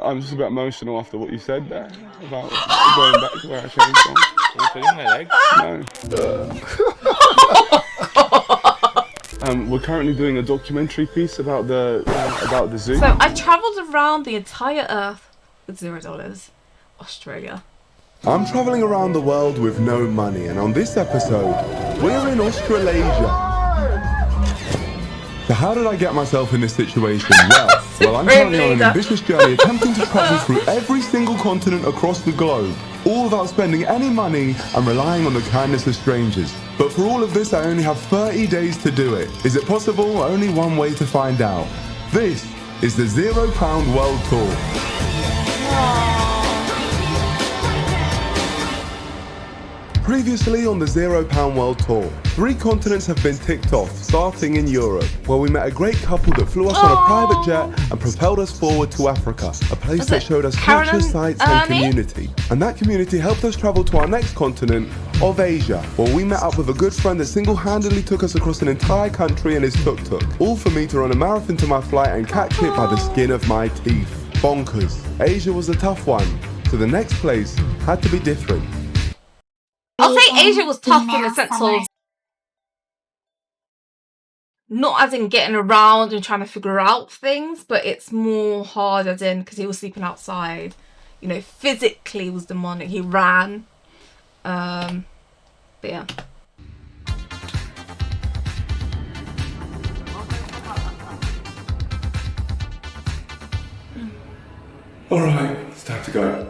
I'm just a bit emotional after what you said there about going back to where I came from. Are you feeling my leg? No. We're currently doing a documentary piece about the zoo. So I travelled around the entire earth with $0. Australia. I'm travelling around the world with no money, and on this episode, we're in Australasia. So how did I get myself in this situation? Well, I'm currently on an ambitious journey attempting to travel through every single continent across the globe, all without spending any money and relying on the kindness of strangers. But for all of this, I only have 30 days to do it. Is it possible? Only one way to find out. This is the £0 World Tour. Previously on the £0 World Tour, 3 continents have been ticked off, starting in Europe, where we met a great couple that flew us on a private jet and propelled us forward to Africa, a place that showed us culture, sights and community. And that community helped us travel to our next continent of Asia, where we met up with a good friend that single-handedly took us across an entire country in his tuk-tuk, all for me to run a marathon to my flight and catch it by the skin of my teeth. Bonkers. Asia was a tough one, so the next place had to be different. I'll say Asia was tough in the sense of not as in getting around and trying to figure out things, but it's more hard as in because he was sleeping outside. You know, physically was demanding. He ran. But yeah. Alright, it's time to go.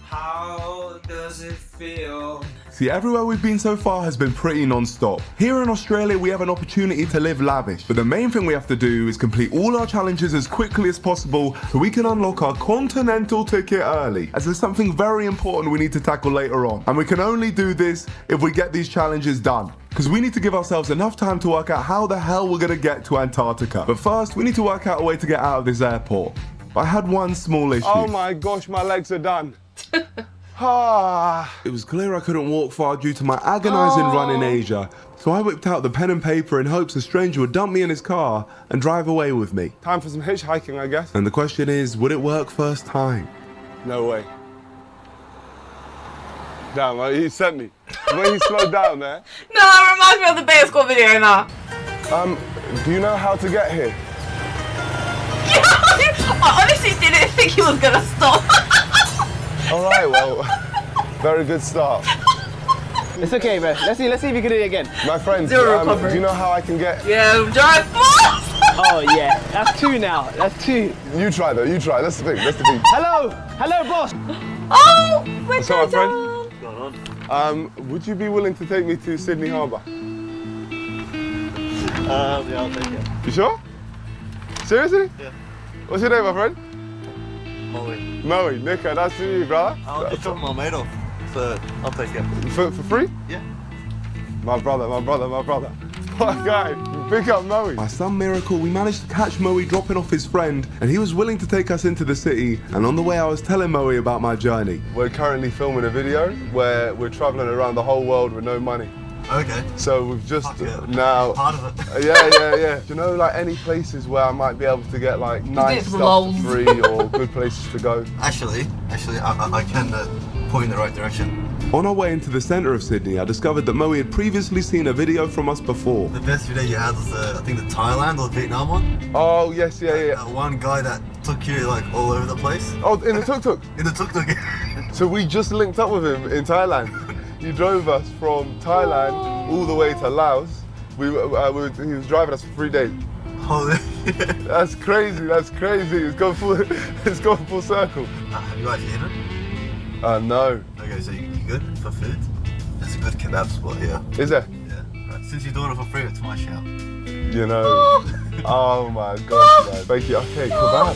How does it feel? See, everywhere we've been so far has been pretty non-stop. Here in Australia, we have an opportunity to live lavish, but the main thing we have to do is complete all our challenges as quickly as possible so we can unlock our continental ticket early, as there's something very important we need to tackle later on. And we can only do this if we get these challenges done, because we need to give ourselves enough time to work out how the hell we're gonna get to Antarctica. But first, we need to work out a way to get out of this airport. I had one small issue. Oh my gosh, my legs are done. It was clear I couldn't walk far due to my agonising run in Asia, so I whipped out the pen and paper in hopes a stranger would dump me in his car and drive away with me. Time for some hitchhiking, I guess. And the question is, would it work first time? No way. Damn, like, he sent me. When he slowed down there. No, it reminds me of the Bayer Squad video now. Do you know how to get here? I honestly didn't think he was gonna stop. All right, well, very good start. It's okay, bro. Let's see if you can do it again. My friend, do you know how I can get... Yeah, drive fast. Oh yeah, that's 2 now. That's 2. You try though, you try. That's the thing, that's the thing. Hello, boss. Oh, we're What's up, my friend? What's going on? Would you be willing to take me to Sydney Harbour? Yeah, I'll take it. You sure? Seriously? Yeah. What's your name, my friend? Moe. Moe, Nico, nice to meet you, brother. I'll just drop my mate off, so I'll take it. For free? Yeah. My brother. What a guy. Pick up Moe. By some miracle, we managed to catch Moe dropping off his friend, and he was willing to take us into the city, and on the way I was telling Moe about my journey. We're currently filming a video where we're traveling around the whole world with no money. Okay. So we've just yeah. now... Part of it. Yeah. Do you know like any places where I might be able to get like nice stuff for free or good places to go? Actually, I can point in the right direction. On our way into the centre of Sydney, I discovered that Moe had previously seen a video from us before. The best video you had was I think the Thailand or Vietnam one. Oh yes, yeah. That one guy that took you like all over the place. Oh, in the tuk-tuk? In the tuk-tuk. So we just linked up with him in Thailand. He drove us from Thailand all the way to Laos. He was driving us for 3 days. Holy. That's crazy. It's gone full circle. Have you guys eaten? No. Okay, so you good for food? There's a good kebab spot here. Is there? Yeah. Right. Since you're doing it for free, it's my shout. You know. Oh my gosh, man. Thank you. Okay, kebab.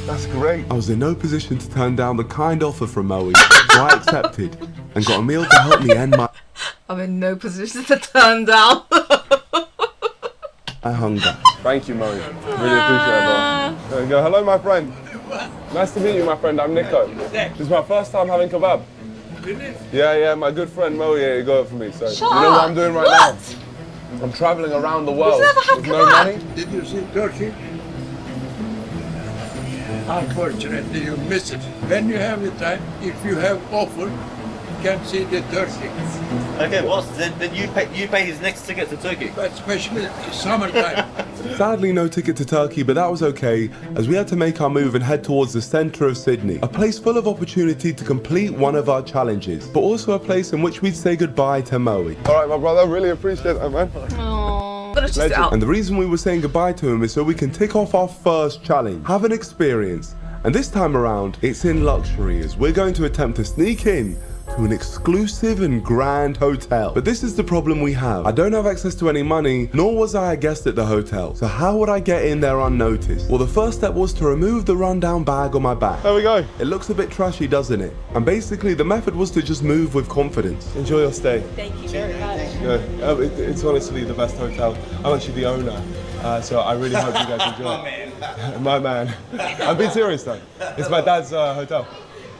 That's great. I was in no position to turn down the kind offer from Moe, so I accepted and got a meal to help me end my... I'm in no position to turn down. hunger. Thank you, Moe. Really appreciate it, bro. There you go. Hello, my friend. Nice to meet you, my friend. I'm Nico. This is my first time having kebab. Yeah, my good friend Moe he got it for me. So you know what I'm doing right now? I'm traveling around the world never had with no kebab? money. Did you see Turkey? Unfortunately, you miss it. When you have the time, if you have offer, you can see the Turkey. Okay, boss. Then you pay his next ticket to Turkey. But especially summertime. Sadly, no ticket to Turkey, but that was okay, as we had to make our move and head towards the centre of Sydney, a place full of opportunity to complete one of our challenges, but also a place in which we'd say goodbye to Moe. All right, my brother, really appreciate that, man. Aww. Gotta just it out. And the reason we were saying goodbye to him is so we can tick off our first challenge, have an experience. And this time around, it's in luxury, as we're going to attempt to sneak in to an exclusive and grand hotel. But this is the problem we have. I don't have access to any money, nor was I a guest at the hotel. So how would I get in there unnoticed? Well, the first step was to remove the rundown bag on my back. There we go. It looks a bit trashy, doesn't it? And basically the method was to just move with confidence. Enjoy your stay. Thank you very much. Yeah, it's honestly the best hotel. I'm actually the owner, so I really hope you guys enjoy it. My man. I'm being serious though. It's my dad's hotel.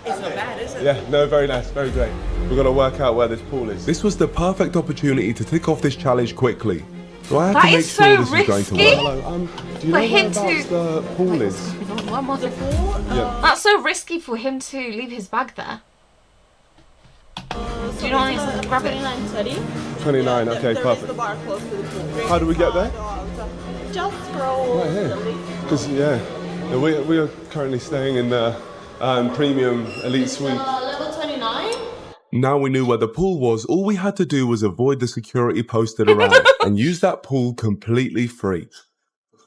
It's not bad, is it? Yeah, no, very nice, very great. We're gonna work out where this pool is. This was the perfect opportunity to tick off this challenge quickly. So I had That to make is sure so this was going to risky. work. Hello, do you For know him whereabouts to- the pool is? What was it? Yeah. That's so risky for him to leave his bag there. Do you know what I mean? Grab it. 29:30. 29, okay, There is perfect. the bar close to the pool. How do we get there? Just scroll. Right here. the link. Because, yeah, we are currently staying in the premium elite suite. Level 29? Now we knew where the pool was, all we had to do was avoid the security posted around and use that pool completely free.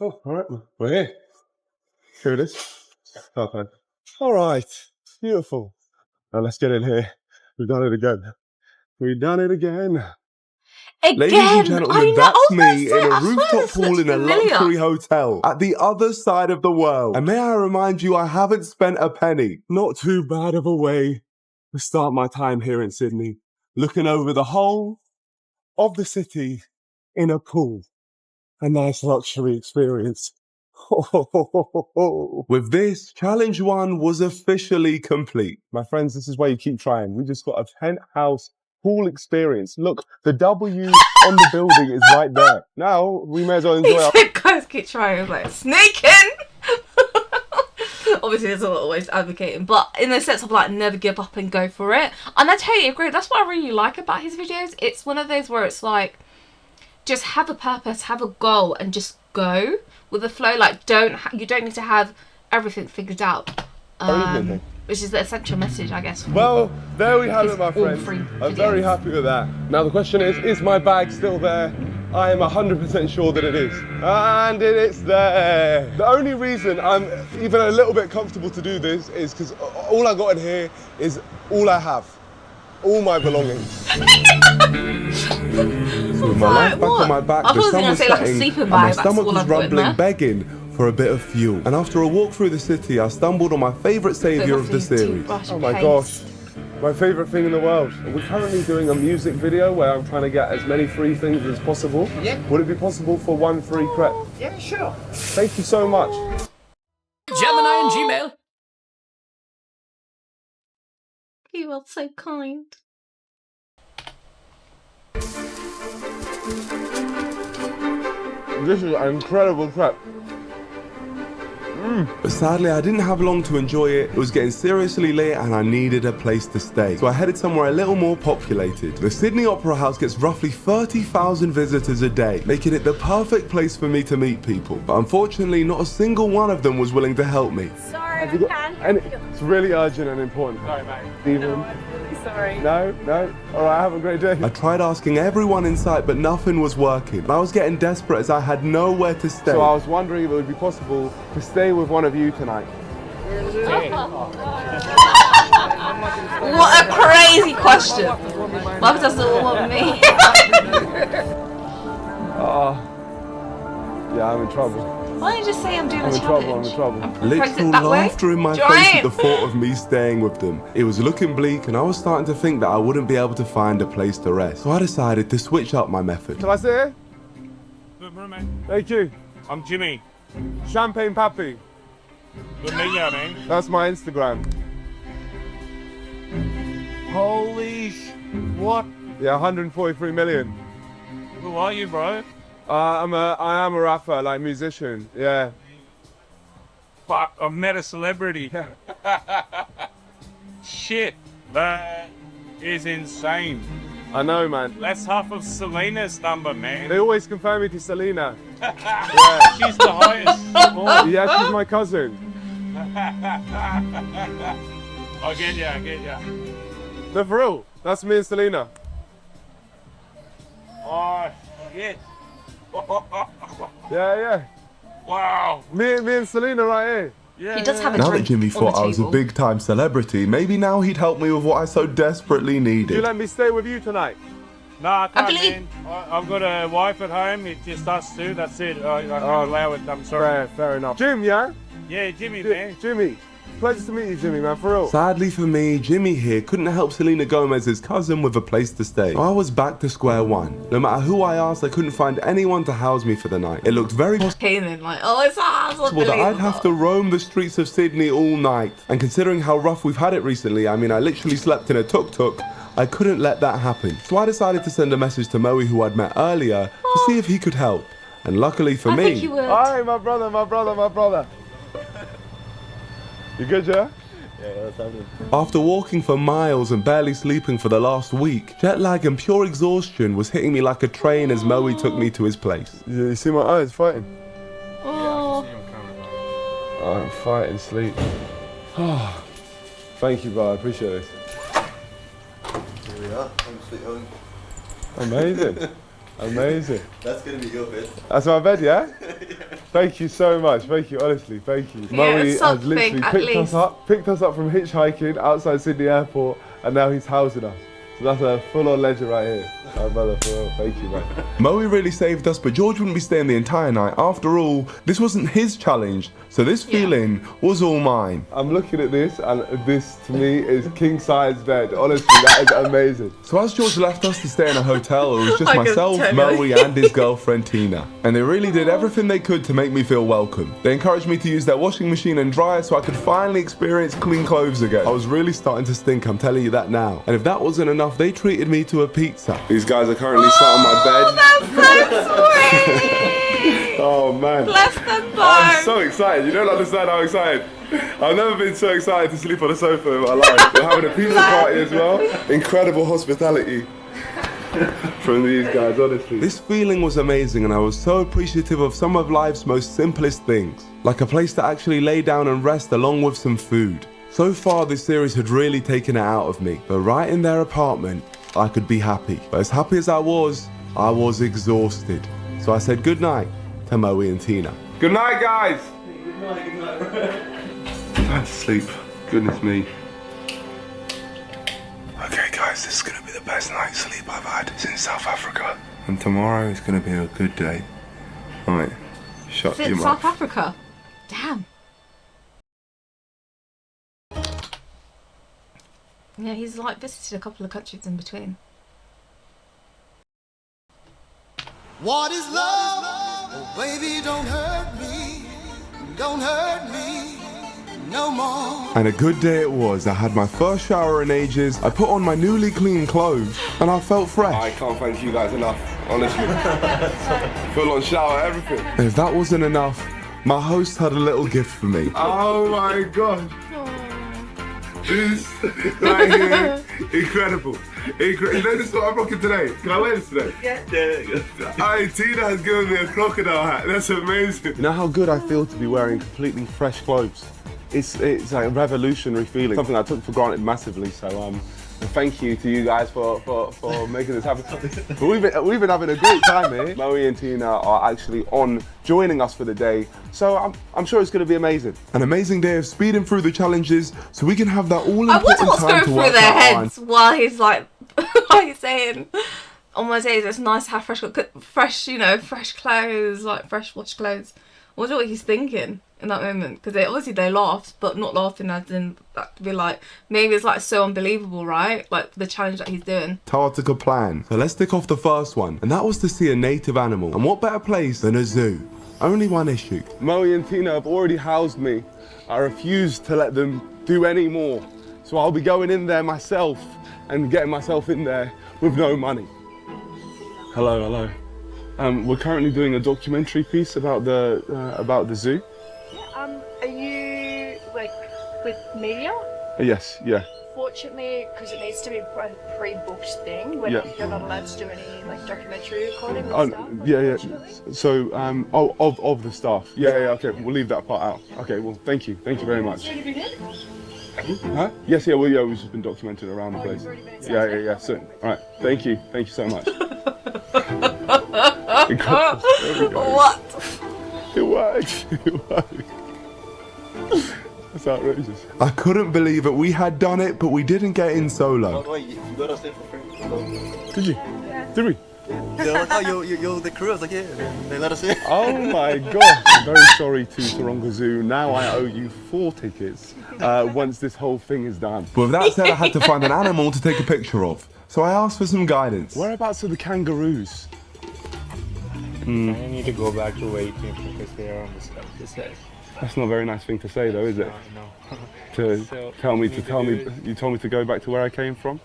Oh, all right, we're here. Here it is. Perfect. All right, beautiful. Now let's get in here. We've done it again. We've done it again. Again, Ladies and gentlemen, that's me in a rooftop looks pool in a familiar. luxury hotel at the other side of the world. And may I remind you, I haven't spent a penny. Not too bad of a way to start my time here in Sydney, looking over the whole of the city in a pool. A nice luxury experience. With this, challenge 1 was officially complete. My friends, this is why you keep trying. We just got a penthouse pool experience. Look, the W on the building is right there. Now, we may as well enjoy He our... said, guys, keep trying. I was like, sneak in! Obviously, there's not always advocating, but in the sense of like, never give up and go for it. And I totally agree. That's what I really like about his videos. It's one of those where it's like, just have a purpose, have a goal, and just go with the flow. Like, you don't need to have everything figured out. Which is the essential message, I guess. Well, there we have it, my All friends. free I'm very videos. happy with that. Now, the question is my bag still there? I am 100% sure that it is. And it's there. The only reason I'm even a little bit comfortable to do this is because all I got in here is all I have. All my belongings. So with my life back What? on my back, I the thought sun you were was gonna say like a setting, sleeping and my bag, that's stomach all was I've got in rumbling, there. begging for a bit of fuel. And after a walk through the city, I stumbled on my favourite saviour of the series. Oh my gosh. My favourite thing in the world. We're currently doing a music video where I'm trying to get as many free things as possible. Yeah. Would it be possible for one free crepe? Yeah, sure. Thank you so much. Gemini and Gmail. You are so kind. This is an incredible crepe. But sadly, I didn't have long to enjoy it. It was getting seriously late and I needed a place to stay. So I headed somewhere a little more populated. The Sydney Opera House gets roughly 30,000 visitors a day, making it the perfect place for me to meet people. But unfortunately, not a single one of them was willing to help me. Sorry, Have you got, and it's really urgent and important. Sorry, mate. Stephen? really sorry. No? All right, have a great day. I tried asking everyone in sight, but nothing was working. And I was getting desperate as I had nowhere to stay. So I was wondering if it would be possible to stay with one of you tonight. What a crazy question. Mum doesn't want me. Yeah, I'm in trouble. Why don't you just say I'm doing I'm a in trouble, challenge? I'm in trouble. Propose it Literal that way? laughter in my Do you face know at the what I mean? thought of me staying with them. It was looking bleak and I was starting to think that I wouldn't be able to find a place to rest. So I decided to switch up my method. Shall I sit here? Good morning, mate. Thank you. I'm Jimmy. Champagne Pappy. Good meeting you, man. That's my Instagram. Holy what? Yeah, 143 million. Who are you, bro? I am a rapper, like musician. Yeah. fuck, I've met a celebrity. Shit, that is insane. I know, man. That's half of Selena's number, man. They always compare me to Selena. She's the highest. Yeah, she's my cousin. I get ya. No, for real. That's me and Selena. Oh, shit. Yeah. Wow. Me and Selena right here. Yeah, He does have a Now that drink Jimmy on thought the I was a table. big time celebrity, maybe now he'd help me with what I so desperately You needed. let me stay with you tonight. No, I can't, believe- man. I've got a wife at home. It's just us two. That's it. I'll allow it. I'm sorry. Fair enough. Jim, yeah? Yeah, Jimmy, man. Jimmy. Pleasure to meet you, Jimmy, man, for real. Sadly for me, Jimmy here couldn't help Selena Gomez's cousin with a place to stay. So I was back to square one. No matter who I asked, I couldn't find anyone to house me for the night. It looked very Came in like, oh, it's possible that I'd have to roam the streets of Sydney all night. And considering how rough we've had it recently, I mean, I literally slept in a tuk-tuk, I couldn't let that happen. So I decided to send a message to Moe, who I'd met earlier, to see if he could help. And luckily for I me... think you would. Hi, my brother. You good, yeah? After walking for miles and barely sleeping for the last week, jet lag and pure exhaustion was hitting me like a train as Moe took me to his place. You see my eyes fighting? Oh. I'm fighting sleep. Thank you, bro. I appreciate this. Here we are. Home sweet home. Amazing. That's gonna be your bed. That's my bed, yeah? Thank you so much. Thank you, honestly. Thank you. Yeah, Moe has something, literally at picked least. us up from hitchhiking outside Sydney Airport, and now he's housing us. So that's a full-on legend right here. My brother, for real. Thank you, man. Moe really saved us, but George wouldn't be staying the entire night. After all, this wasn't his challenge, so this feeling was all mine. I'm looking at this, and this to me is king-size bed. Honestly, that is amazing. So as George left us to stay in a hotel, it was just I can myself, totally- Moe and his girlfriend Tina. And they really did everything they could to make me feel welcome. They encouraged me to use their washing machine and dryer so I could finally experience clean clothes again. I was really starting to stink, I'm telling you that now. And if that wasn't enough, they treated me to a pizza. These guys are currently sat on my bed. That's so sweet. Oh, man. Bless them both. I'm so excited. You don't understand how excited. I've never been so excited to sleep on a sofa in my life. We're having a pizza party as well. Incredible hospitality from these guys, honestly. This feeling was amazing, and I was so appreciative of some of life's most simplest things, like a place to actually lay down and rest along with some food. So far, this series had really taken it out of me, but right in their apartment, I could be happy. But as happy as I was exhausted. So I said goodnight to Moe and Tina. Good night, guys. Good night. Time to sleep. Goodness me. Okay guys, this is gonna be the best night's sleep I've had since South Africa. And tomorrow is gonna be a good day. Alright, shut your Since mouth. South Africa. Damn. Yeah, he's like visited a couple of countries in between. What is love? Oh, baby, don't hurt me. Don't hurt me no more. And a good day it was. I had my first shower in ages, I put on my newly clean clothes, and I felt fresh. I can't thank you guys enough, honestly. Full on shower, everything. And if that wasn't enough, my host had a little gift for me. Oh my god. This right here, incredible. You know this is what I'm rocking today? Can I wear this today? Yeah. Hey, Tina has given me a crocodile hat. That's amazing. You know how good I feel to be wearing completely fresh clothes? It's like a revolutionary feeling. Something I took for granted massively. So thank you to you guys for making this happen. But we've been having a great time here. Moe and Tina are actually on joining us for the day. So I'm sure it's going to be amazing. An amazing day of speeding through the challenges so we can have that all I wonder important what's time going to through work their out our heads while he's like, while he's saying, on my days it's nice to have fresh clothes, like fresh washed clothes. I wonder what he's thinking in that moment, because obviously they laughed, but not laughing as in that to be like, maybe it's like so unbelievable, right? Like the challenge that he's doing. Antarctica plan. So let's tick off the first one, and that was to see a native animal. And what better place than a zoo? Only one issue. Moe and Tina have already housed me. I refuse to let them do any more. So I'll be going in there myself and getting myself in there with no money. Hello. We're currently doing a documentary piece about the zoo. Are you with media. Yes, yeah. Fortunately, because it needs to be a pre-booked thing, you're not allowed to do any like documentary recording and stuff. Yeah. So, of the staff. Yeah. Okay, we'll leave that part out. Okay. Well, thank you very much. Huh? Yes. Yeah. Well, yeah. We've just been documented around the place. Yeah. So, all right. Thank you so much. What? It worked. That's outrageous. I couldn't believe it. We had done it, but we didn't get in solo. By the way, you got us in for free. Did you? Yeah. Did we? They're like, oh, you're the crew. I was like, yeah. They let us in. Oh my gosh. I'm very sorry to Taronga Zoo. Now I owe you 4 tickets once this whole thing is done. But with that said, I had to find an animal to take a picture of. So I asked for some guidance. Whereabouts are the kangaroos? I need to go back to where you came from because they are on the side. That's not a very nice thing to say, though, is it? No. You told me to go back to where I came from.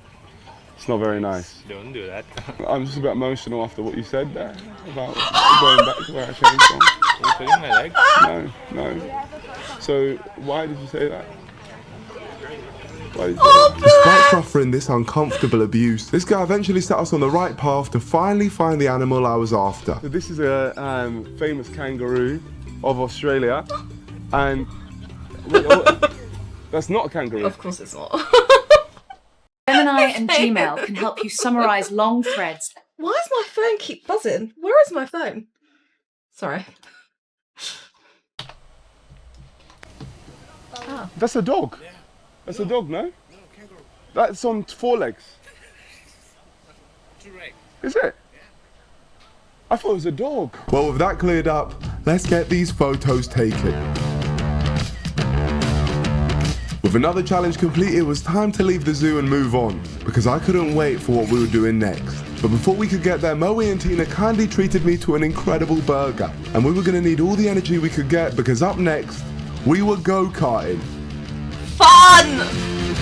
It's not very nice. Don't do that. I'm just a bit emotional after what you said there about going back to where I came from. Are you feeling my leg? No. So why did you say that? Despite suffering this uncomfortable abuse, this guy eventually set us on the right path to finally find the animal I was after. So this is a famous kangaroo of Australia, and that's not a kangaroo. Of course it's not. Gemini and Gmail can help you summarize long threads. Why does my phone keep buzzing? Where is my phone? Sorry. Oh. That's a dog. That's a dog, no? No, kangaroo. That's on 4 legs. 2 legs. Is it? I thought it was a dog. Well, with that cleared up, let's get these photos taken. With another challenge complete, it was time to leave the zoo and move on, because I couldn't wait for what we were doing next. But before we could get there, Moe and Tina kindly treated me to an incredible burger, and we were going to need all the energy we could get, because up next, we were go-karting. Fun!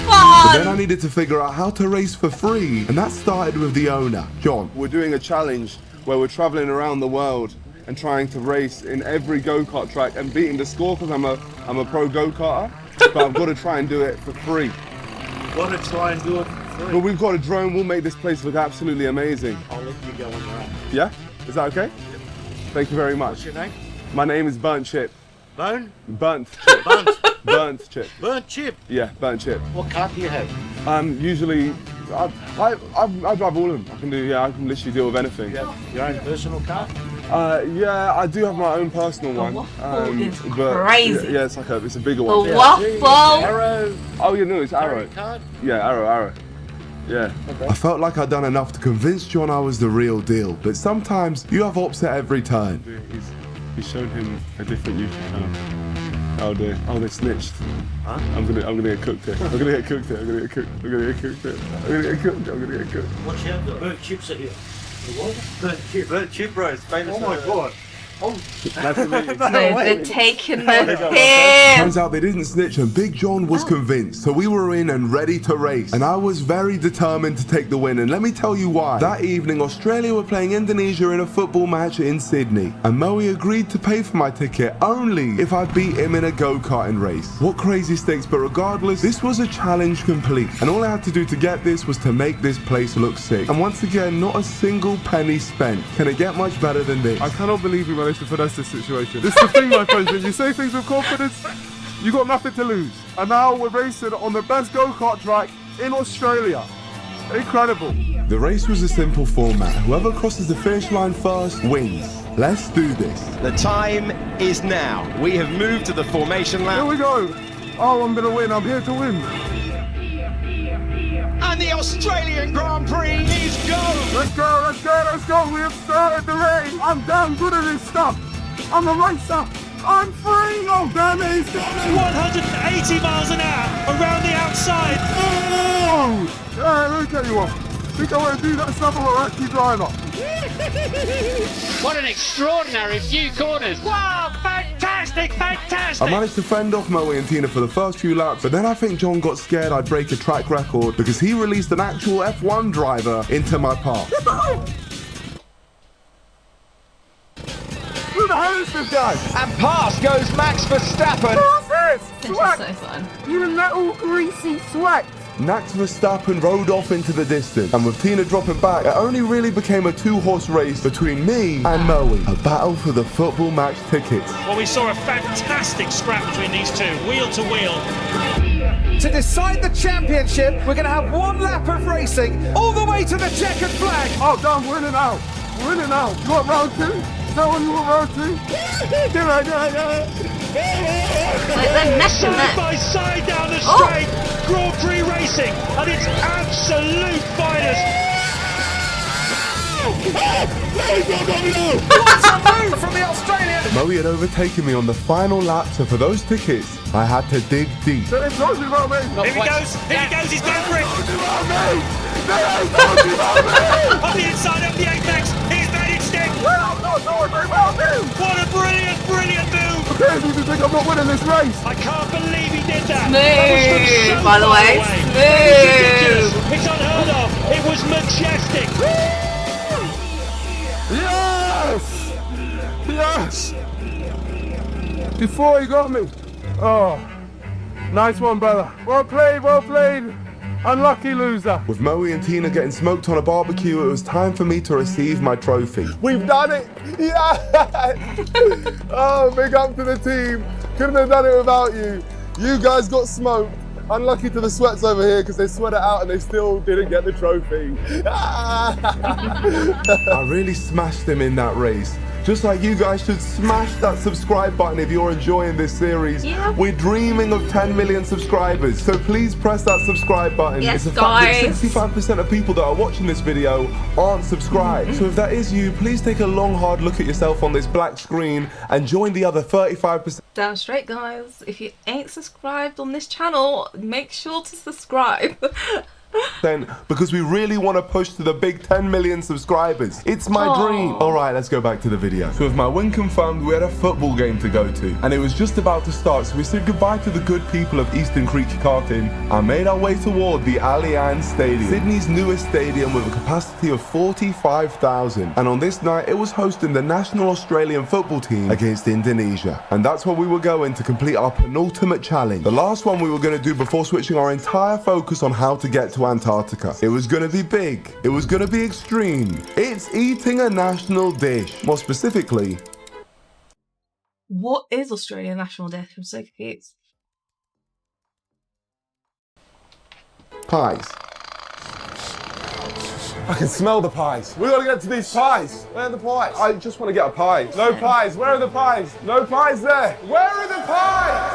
But then I needed to figure out how to race for free, and that started with the owner, John. We're doing a challenge where we're traveling around the world and trying to race in every go-kart track and beating the score, because I'm a pro go-karter, but I've got to try and do it for free. Want to try and do it for free? But we've got a drone, we'll make this place look absolutely amazing. I'll let you go on around. Yeah? Is that okay? Thank you very much. What's your name? My name is Burnt Chip. Bone? Burnt Chip. Burnt Chip. Burnt Chip? Yeah, Burnt Chip. What car do you have? Usually, I drive all of them. I can literally deal with anything. You have your own personal car? Yeah, I do have my own personal one. Waffle is but crazy. Yeah, it's a bigger one. A waffle? Arrow? Oh, yeah, no, it's Arrow. Card? Yeah, Arrow. Yeah. I felt like I'd done enough to convince John I was the real deal, but sometimes you have ops at every turn. He's shown him a different YouTube channel. Oh dear. Oh, they snitched. Huh? I'm gonna get cooked here. I'm gonna get cooked. What you have got? Burnt chips at you. What? Burnt chip, bro. It's famous. Oh my god. Nice to meet you. No, they're taking the piss. Turns out they didn't snitch and Big John was convinced, so we were in and ready to race. And I was very determined to take the win, and let me tell you why. That evening, Australia were playing Indonesia in a football match in Sydney, and Moe agreed to pay for my ticket only if I beat him in a go-karting race. What crazy stakes, but regardless, this was a challenge complete, and all I had to do to get this was to make this place look sick. And once again, not a single penny spent. Can it get much better than this? I cannot believe we managed to finesse this situation. This is the thing, my friends, when you say things with confidence, you got nothing to lose. And now we're racing on the best go-kart track in Australia. Incredible. The race was a simple format. Whoever crosses the finish line first wins. Let's do this. The time is now. We have moved to the formation lap. Here we go. Oh, I'm gonna win. I'm here to win. And the Australian Grand Prix is go! Let's go. We have started the race. I'm damn good at this stuff. I'm a racer. I'm free. Oh, damn it. 180 miles an hour around the outside. Oh! Yeah, let me tell you what. Think I want to do that stuff on a ratchet driver. What an extraordinary few corners. Wow, fantastic. I managed to fend off Moe and Tina for the first few laps, but then I think John got scared I'd break a track record because he released an actual F1 driver into my path. Who the hell is this guy? And past goes Max Verstappen. Yes! This is Swag! so fun. You little greasy swag! Max Verstappen rode off into the distance, and with Tina dropping back, it only really became a two-horse race between me and Moe. A battle for the football match tickets. Well, we saw a fantastic scrap between these two, wheel to wheel. To decide the championship, we're going to have one lap of racing all the way to the checkered flag. Oh, damn, winning out. Winning out. You want round 2? Is that what you want round 2? Side by side down the straight, Grand Prix racing at its absolute finest. What's a move from the Australian? Moe had overtaken me on the final lap, so for those tickets, I had to dig deep. Here he goes, he's going for it. On the inside of the apex, he's made it stick. What a brilliant, brilliant move. Okay, do you think I'm not winning this race? I can't believe he did that. Smooth, by the way. Smooth. It's unheard of. It was majestic. Yes! Yes! Before he got me. Oh, nice one, brother. Well played, well played. Unlucky loser. With Moe and Tina getting smoked on a barbecue, it was time for me to receive my trophy. We've done it! Yeah! Oh, big up to the team. Couldn't have done it without you. You guys got smoked. Unlucky to the sweats over here because they sweat it out and they still didn't get the trophy. I really smashed them in that race. Just like you guys should smash that subscribe button if you're enjoying this series. Yeah. We're dreaming of 10 million subscribers, so please press that subscribe button. Yes, it's a fact that 65% of people that are watching this video aren't subscribed. So if that is you, please take a long, hard look at yourself on this black screen and join the other 35%. Damn straight, guys. If you ain't subscribed on this channel, make sure to subscribe. Because we really want to push to the big 10 million subscribers. It's my dream. All right, let's go back to the video. So with my win confirmed, we had a football game to go to, and it was just about to start, so we said goodbye to the good people of Eastern Creek Karting and made our way toward the Allianz Stadium, Sydney's newest stadium with a capacity of 45,000. And on this night, it was hosting the national Australian football team against Indonesia. And that's where we were going to complete our penultimate challenge. The last one we were going to do before switching our entire focus on how to get to Antarctica. It was going to be big. It was going to be extreme. It's eating a national dish. More specifically, what is Australian national dish? I'm so confused. pies. I can smell the pies. We gotta get to these pies. Where are the pies? I just want to get a pie. No pies. Where are the pies? No pies there. Where are the pies?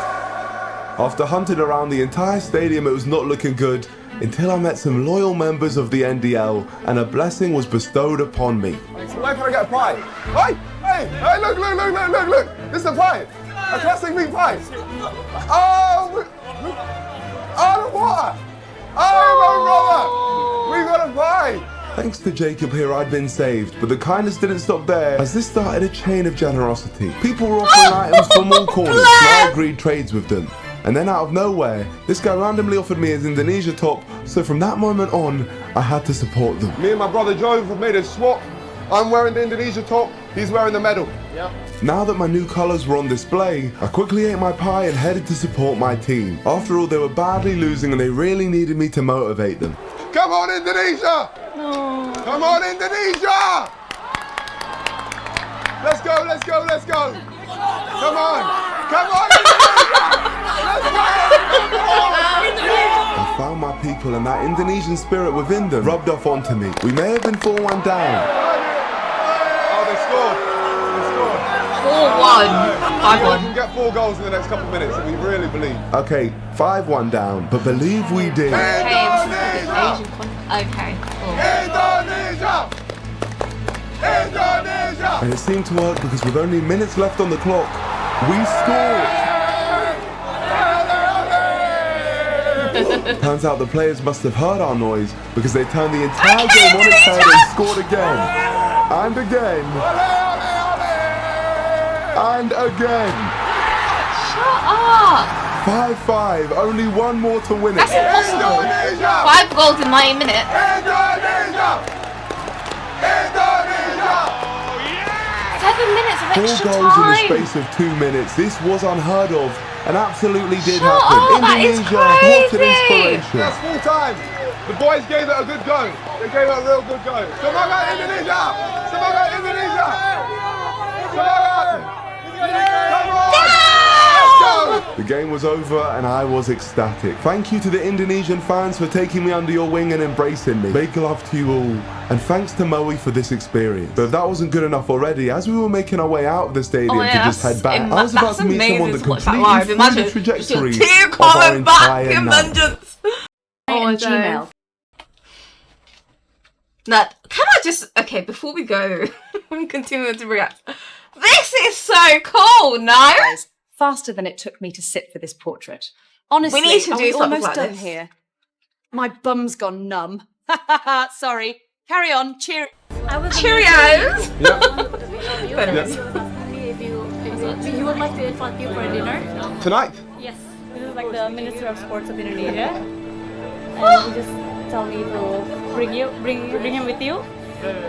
After hunting around the entire stadium, it was not looking good until I met some loyal members of the NDL and a blessing was bestowed upon me. Where can I get a pie? Hey! Hey! Hey! Look! Look! Look! Look! Look! Look! This is a pie. A classic meat pie. Oh! Oh, the water! Oh, my brother! We got a pie! Thanks to Jacob here, I'd been saved, but the kindness didn't stop there, as this started a chain of generosity. People were offering items from all corners, so I agreed trades with them. And then out of nowhere, this guy randomly offered me his Indonesia top, so from that moment on, I had to support them. Me and my brother Jove have made a swap. I'm wearing the Indonesia top, he's wearing the medal. Yep. Now that my new colours were on display, I quickly ate my pie and headed to support my team. After all, they were badly losing and they really needed me to motivate them. Come on, Indonesia! No. Come on, Indonesia! Let's go, let's go, let's go! Come on! Come on, Indonesia! Let's go! I found my people and that Indonesian spirit within them rubbed off onto me. We may have been 4-1 down. Oh, they scored. They scored. 4-1. 5-1. We can get 4 goals in the next couple of minutes if we really believe. Okay, 5-1 down, but believe we did. Indonesia! Okay, cool. Indonesia! Indonesia! And it seemed to work because with only minutes left on the clock, we scored! Turns out the players must have heard our noise because they turned the entire game on its head and scored again. And again. And again. Shut up! 5-5, only one more to win it. That's impossible. 5 goals in 90 minutes. Indonesia! Indonesia! 7 minutes of extra 4 goals time. in the space of 2 minutes. This was unheard of. and absolutely did Shut happen. up, that is Indonesia, what an crazy. inspiration. That's full time. The boys gave it a good go. They gave it a real good go. Semangat Indonesia! Semangat Indonesia! Semangat! Come on! Let's go! The game was over and I was ecstatic. Thank you to the Indonesian fans for taking me under your wing and embracing me. Big love to you all. And thanks to Moe for this experience. But if that wasn't good enough already, as we were making our way out of the stadium to just head back, I was about to meet someone that completely threw the trajectory of our entire night. And Gmail. Now, can I just, okay, before we go and continue to react, this is so cool, no? Faster than it took me to sit for this portrait. Honestly, we need to do something almost like done this. here. My bum's gone numb. Sorry. Carry on. Cheers. Cheerios! If you would like to invite you for dinner? Tonight? Yes. This is like the Minister of Sports of Indonesia. And he just tell me to bring him with you,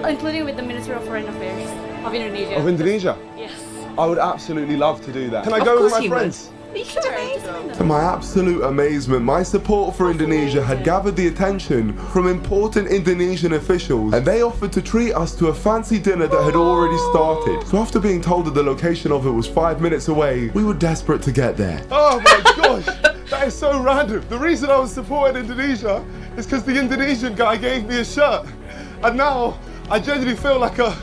including with the Minister of Foreign Affairs of Indonesia. Of Indonesia? Yes. I would absolutely love to do that. Can I go with my friends? To my absolute amazement, my support for Indonesia had gathered the attention from important Indonesian officials, and they offered to treat us to a fancy dinner that had already started. So after being told that the location of it was 5 minutes away, we were desperate to get there. Oh my gosh, that is so random. The reason I was supporting Indonesia is because the Indonesian guy gave me a shirt. And now I genuinely feel like a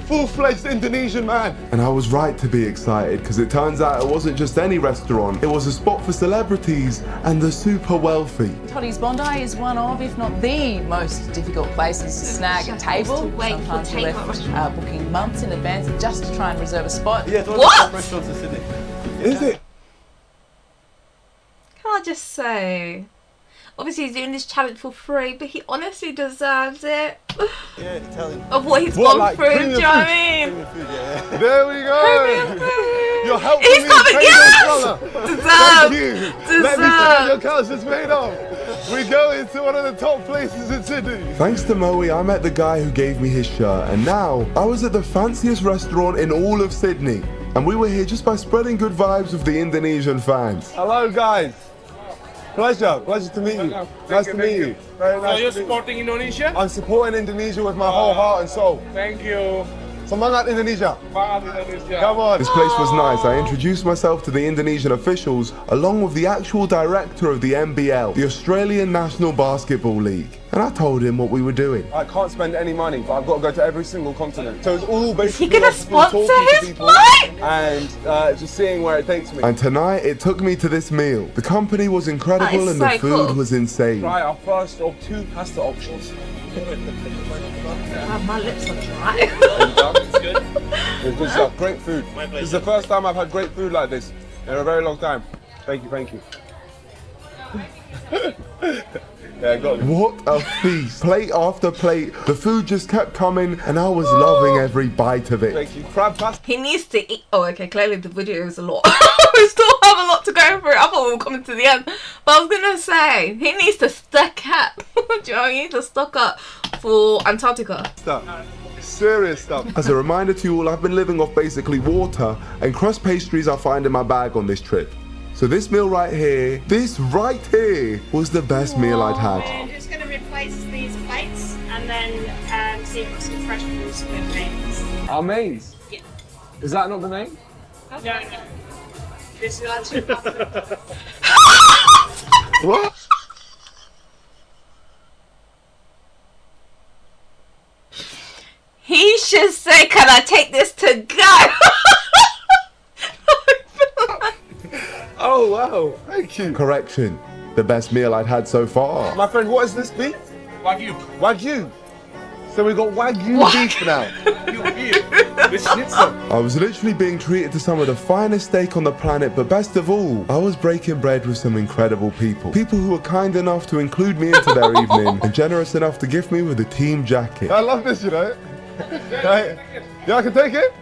full-fledged Indonesian man. And I was right to be excited, because it turns out it wasn't just any restaurant, it was a spot for celebrities and the super wealthy. Toddy's Bondi is one of, if not the most difficult places to snag a table. Sometimes we're left booking months in advance just to try and reserve a spot. Yeah, it's one of the top restaurants in Sydney. Is it? Can I just say, obviously he's doing this challenge for free, but he honestly deserves it. Yeah, Italian. Of what he's gone through, do you know what I mean? There we go. You're helping He's me got it, pay yes! this brother. Deserve. Thank you. Let me see what Deserve. your couch is made of. We go into one of the top places in Sydney. Thanks to Moe, I met the guy who gave me his shirt, and now I was at the fanciest restaurant in all of Sydney. And we were here just by spreading good vibes with the Indonesian fans. Hello guys. Pleasure to meet you. Nice to meet you. Very nice. So you're supporting Indonesia? I'm supporting Indonesia with my whole heart and soul. Thank you. Semangat Indonesia. Semangat Indonesia. Come on. This place was nice. I introduced myself to the Indonesian officials along with the actual director of the NBL, the Australian National Basketball League. And I told him what we were doing. I can't spend any money, but I've got to go to every single continent. So it's all basically Is he gonna sponsor his flight? And just seeing where it takes me. And tonight, it took me to this meal. The company was incredible and the food was insane. Try our first of 2 pasta options. My lips are dry. It's good. It's good. Great food. This is the first time I've had great food like this in a very long time. Thank you, thank you. Yeah, got it. What a feast. Plate after plate. The food just kept coming and I was loving every bite of it. Thank you. Crab pasta. He needs to eat. Oh, okay, clearly the video is a lot. We still have a lot to go through. I thought we were coming to the end. But I was going to say, he needs to stock up. Do you know what I mean? He needs to stock up for Antarctica. Stuff. Serious stuff. As a reminder to you all, I've been living off basically water and crust pastries I find in my bag on this trip. So this meal right here, this right here, was the best meal I'd had. I'm just going to replace these plates and then see if some fresh fruits with mains. Our mains? Yeah. Is that not the name? No. This is actually What? He should say, can I take this to go? Oh wow, thank you. Correction, the best meal I'd had so far. My friend, what is this beef? Wagyu. Wagyu. So we got Wagyu beef now. With schnitzel. I was literally being treated to some of the finest steak on the planet, but best of all, I was breaking bread with some incredible people. People who were kind enough to include me into their evening and generous enough to gift me with a team jacket. I love this, you know. Right. Yeah, I can take it?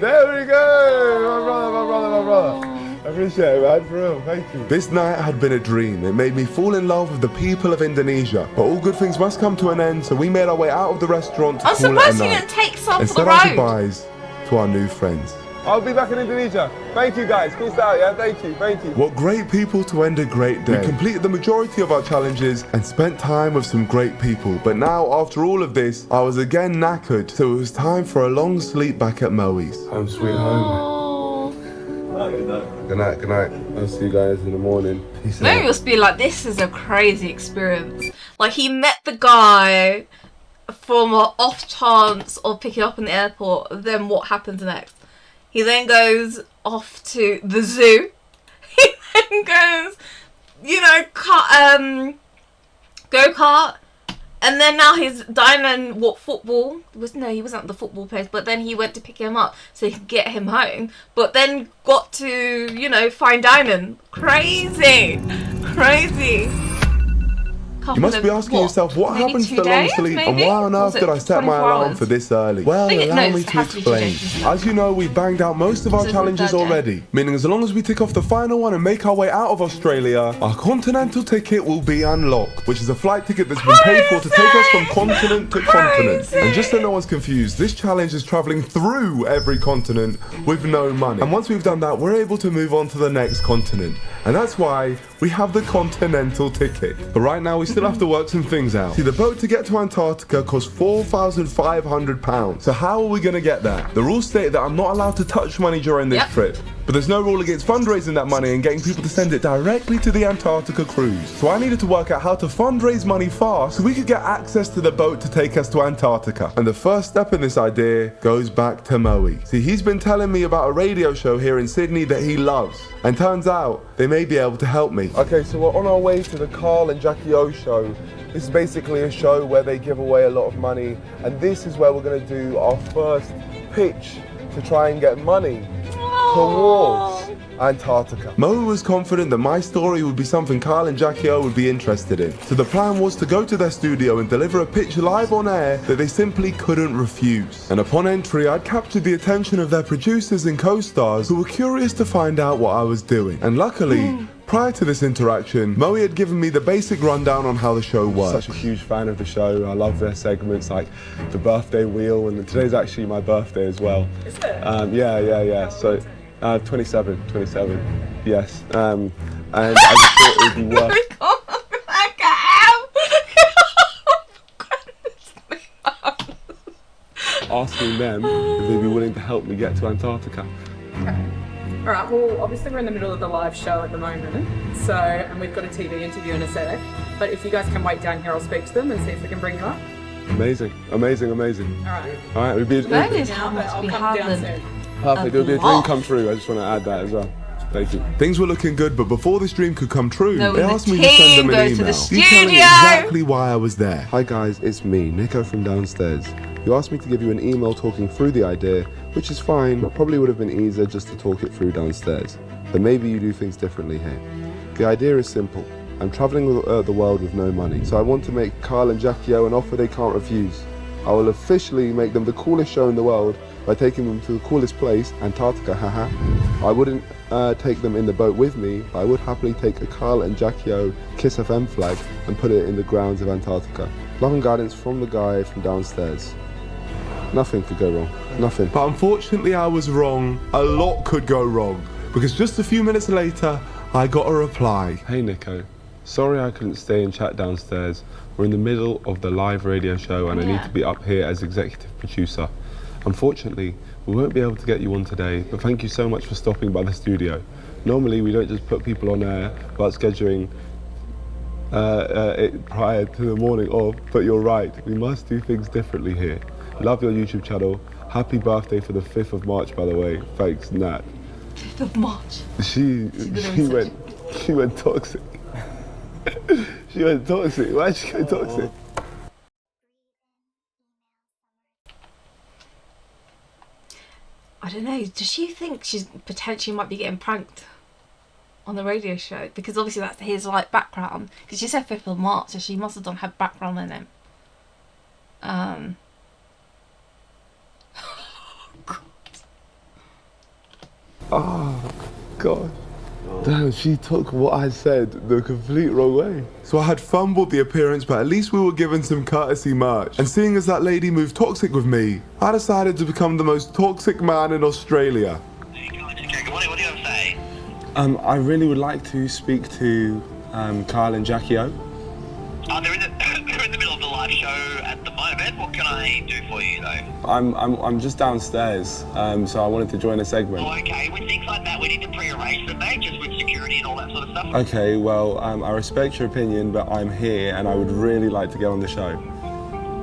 There we go! My brother. I appreciate it, man, for real, thank you. This night had been a dream. It made me fall in love with the people of Indonesia. But all good things must come to an end, so we made our way out of the restaurant to I'm call it a surprised you night. didn't take some And for the said our road. goodbyes to our new friends. I'll be back in Indonesia. Thank you guys. Peace out, yeah? Thank you. What great people to end a great day. We completed the majority of our challenges and spent time with some great people. But now, after all of this, I was again knackered, so it was time for a long sleep back at Moe's. Home sweet home. Good night. I'll see you guys in the morning. Peace out. Maybe must be like, this is a crazy experience. Like, he met the guy from an off chance of picking up in the airport. Then what happens next? He then goes off to the zoo. He then goes, you know, go-kart. And then now he's diamond football. He wasn't at the football place, but then he went to pick him up so he could get him home. But then got to, you know, find Diamond. Crazy. You must be asking yourself, what happens to the long sleep and why on earth did I set my alarm for this early? Well, allow me to explain. As you know, we've banged out most of our challenges already, meaning as long as we tick off the final one and make our way out of Australia, our continental ticket will be unlocked, which is a flight ticket that's been paid for to take us from continent to continent. And just so no one's confused, this challenge is traveling through every continent with no money. And once we've done that, we're able to move on to the next continent. And that's why we have the continental ticket. But right now, we still have to work some things out. See, the boat to get to Antarctica costs £4,500. So how are we going to get that? The rules state that I'm not allowed to touch money during this trip. But there's no rule against fundraising that money and getting people to send it directly to the Antarctica cruise. So I needed to work out how to fundraise money fast so we could get access to the boat to take us to Antarctica. And the first step in this idea goes back to Moe. See, he's been telling me about a radio show here in Sydney that he loves. And turns out they may be able to help me. Okay, so we're on our way to the Carl and Jackie O show. This is basically a show where they give away a lot of money. And this is where we're going to do our first pitch to try and get money towards Antarctica. Moe was confident that my story would be something Carl and Jackie O would be interested in. So the plan was to go to their studio and deliver a pitch live on air that they simply couldn't refuse. And upon entry, I'd captured the attention of their producers and co-stars who were curious to find out what I was doing. And luckily, prior to this interaction, Moe had given me the basic rundown on how the show works. I'm such a huge fan of the show. I love their segments like the birthday wheel, and today's actually my birthday as well. Is it? Yeah. So 27, yes. And I just thought it would be worth asking them if they'd be willing to help me get to Antarctica. Okay. All right, well, obviously we're in the middle of the live show at the moment, and we've got a TV interview in a sec, but if you guys can wait down here, I'll speak to them and see if we can bring you up. Amazing. All right. It would be That is how much we haven't. perfect. It would be a dream come true. I just want to add that as well. Thank you. Things were looking good, but before this dream could come true, No, they the asked me to send them an team email goes to the detailing studio. exactly why I was there. Hi guys, it's me, Nico from downstairs. You asked me to give you an email talking through the idea, which is fine, but probably would have been easier just to talk it through downstairs. But maybe you do things differently here. The idea is simple. I'm traveling the world with no money, so I want to make Carl and Jackie O an offer they can't refuse. I will officially make them the coolest show in the world by taking them to the coolest place, Antarctica, haha. I wouldn't take them in the boat with me, but I would happily take a Carl and Jackie O Kiss FM flag and put it in the grounds of Antarctica. Love and guidance from the guy from downstairs. Nothing could go wrong, nothing. But unfortunately I was wrong. A lot could go wrong, because just a few minutes later, I got a reply. Hey Nico, sorry I couldn't stay and chat downstairs. We're in the middle of the live radio show and I need to be up here as executive producer. Unfortunately, we won't be able to get you on today, but thank you so much for stopping by the studio. Normally we don't just put people on air without scheduling it prior to the morning of, but you're right, we must do things differently here. Love your YouTube channel. Happy birthday for the 5th of March, by the way. Thanks, Nat. 5th of March. She went toxic. She went toxic. Why'd she go toxic? I don't know. Does she think she's potentially might be getting pranked on the radio show? Because obviously that's his like background. Because she said 5th of March, so she must have have background in him. Oh, God. Damn, she took what I said the complete wrong way. So I had fumbled the appearance, but at least we were given some courtesy merch. And seeing as that lady moved toxic with me, I decided to become the most toxic man in Australia. I really would like to speak to Kyle and Jackie O. They're in the middle of the live show at the moment. What can I do for you, though? I'm just downstairs, so I wanted to join a segment. Oh, okay. With things like that, we need to pre-arrange them, mate, just with security and all that sort of stuff. Okay, well, I respect your opinion, but I'm here and I would really like to get on the show.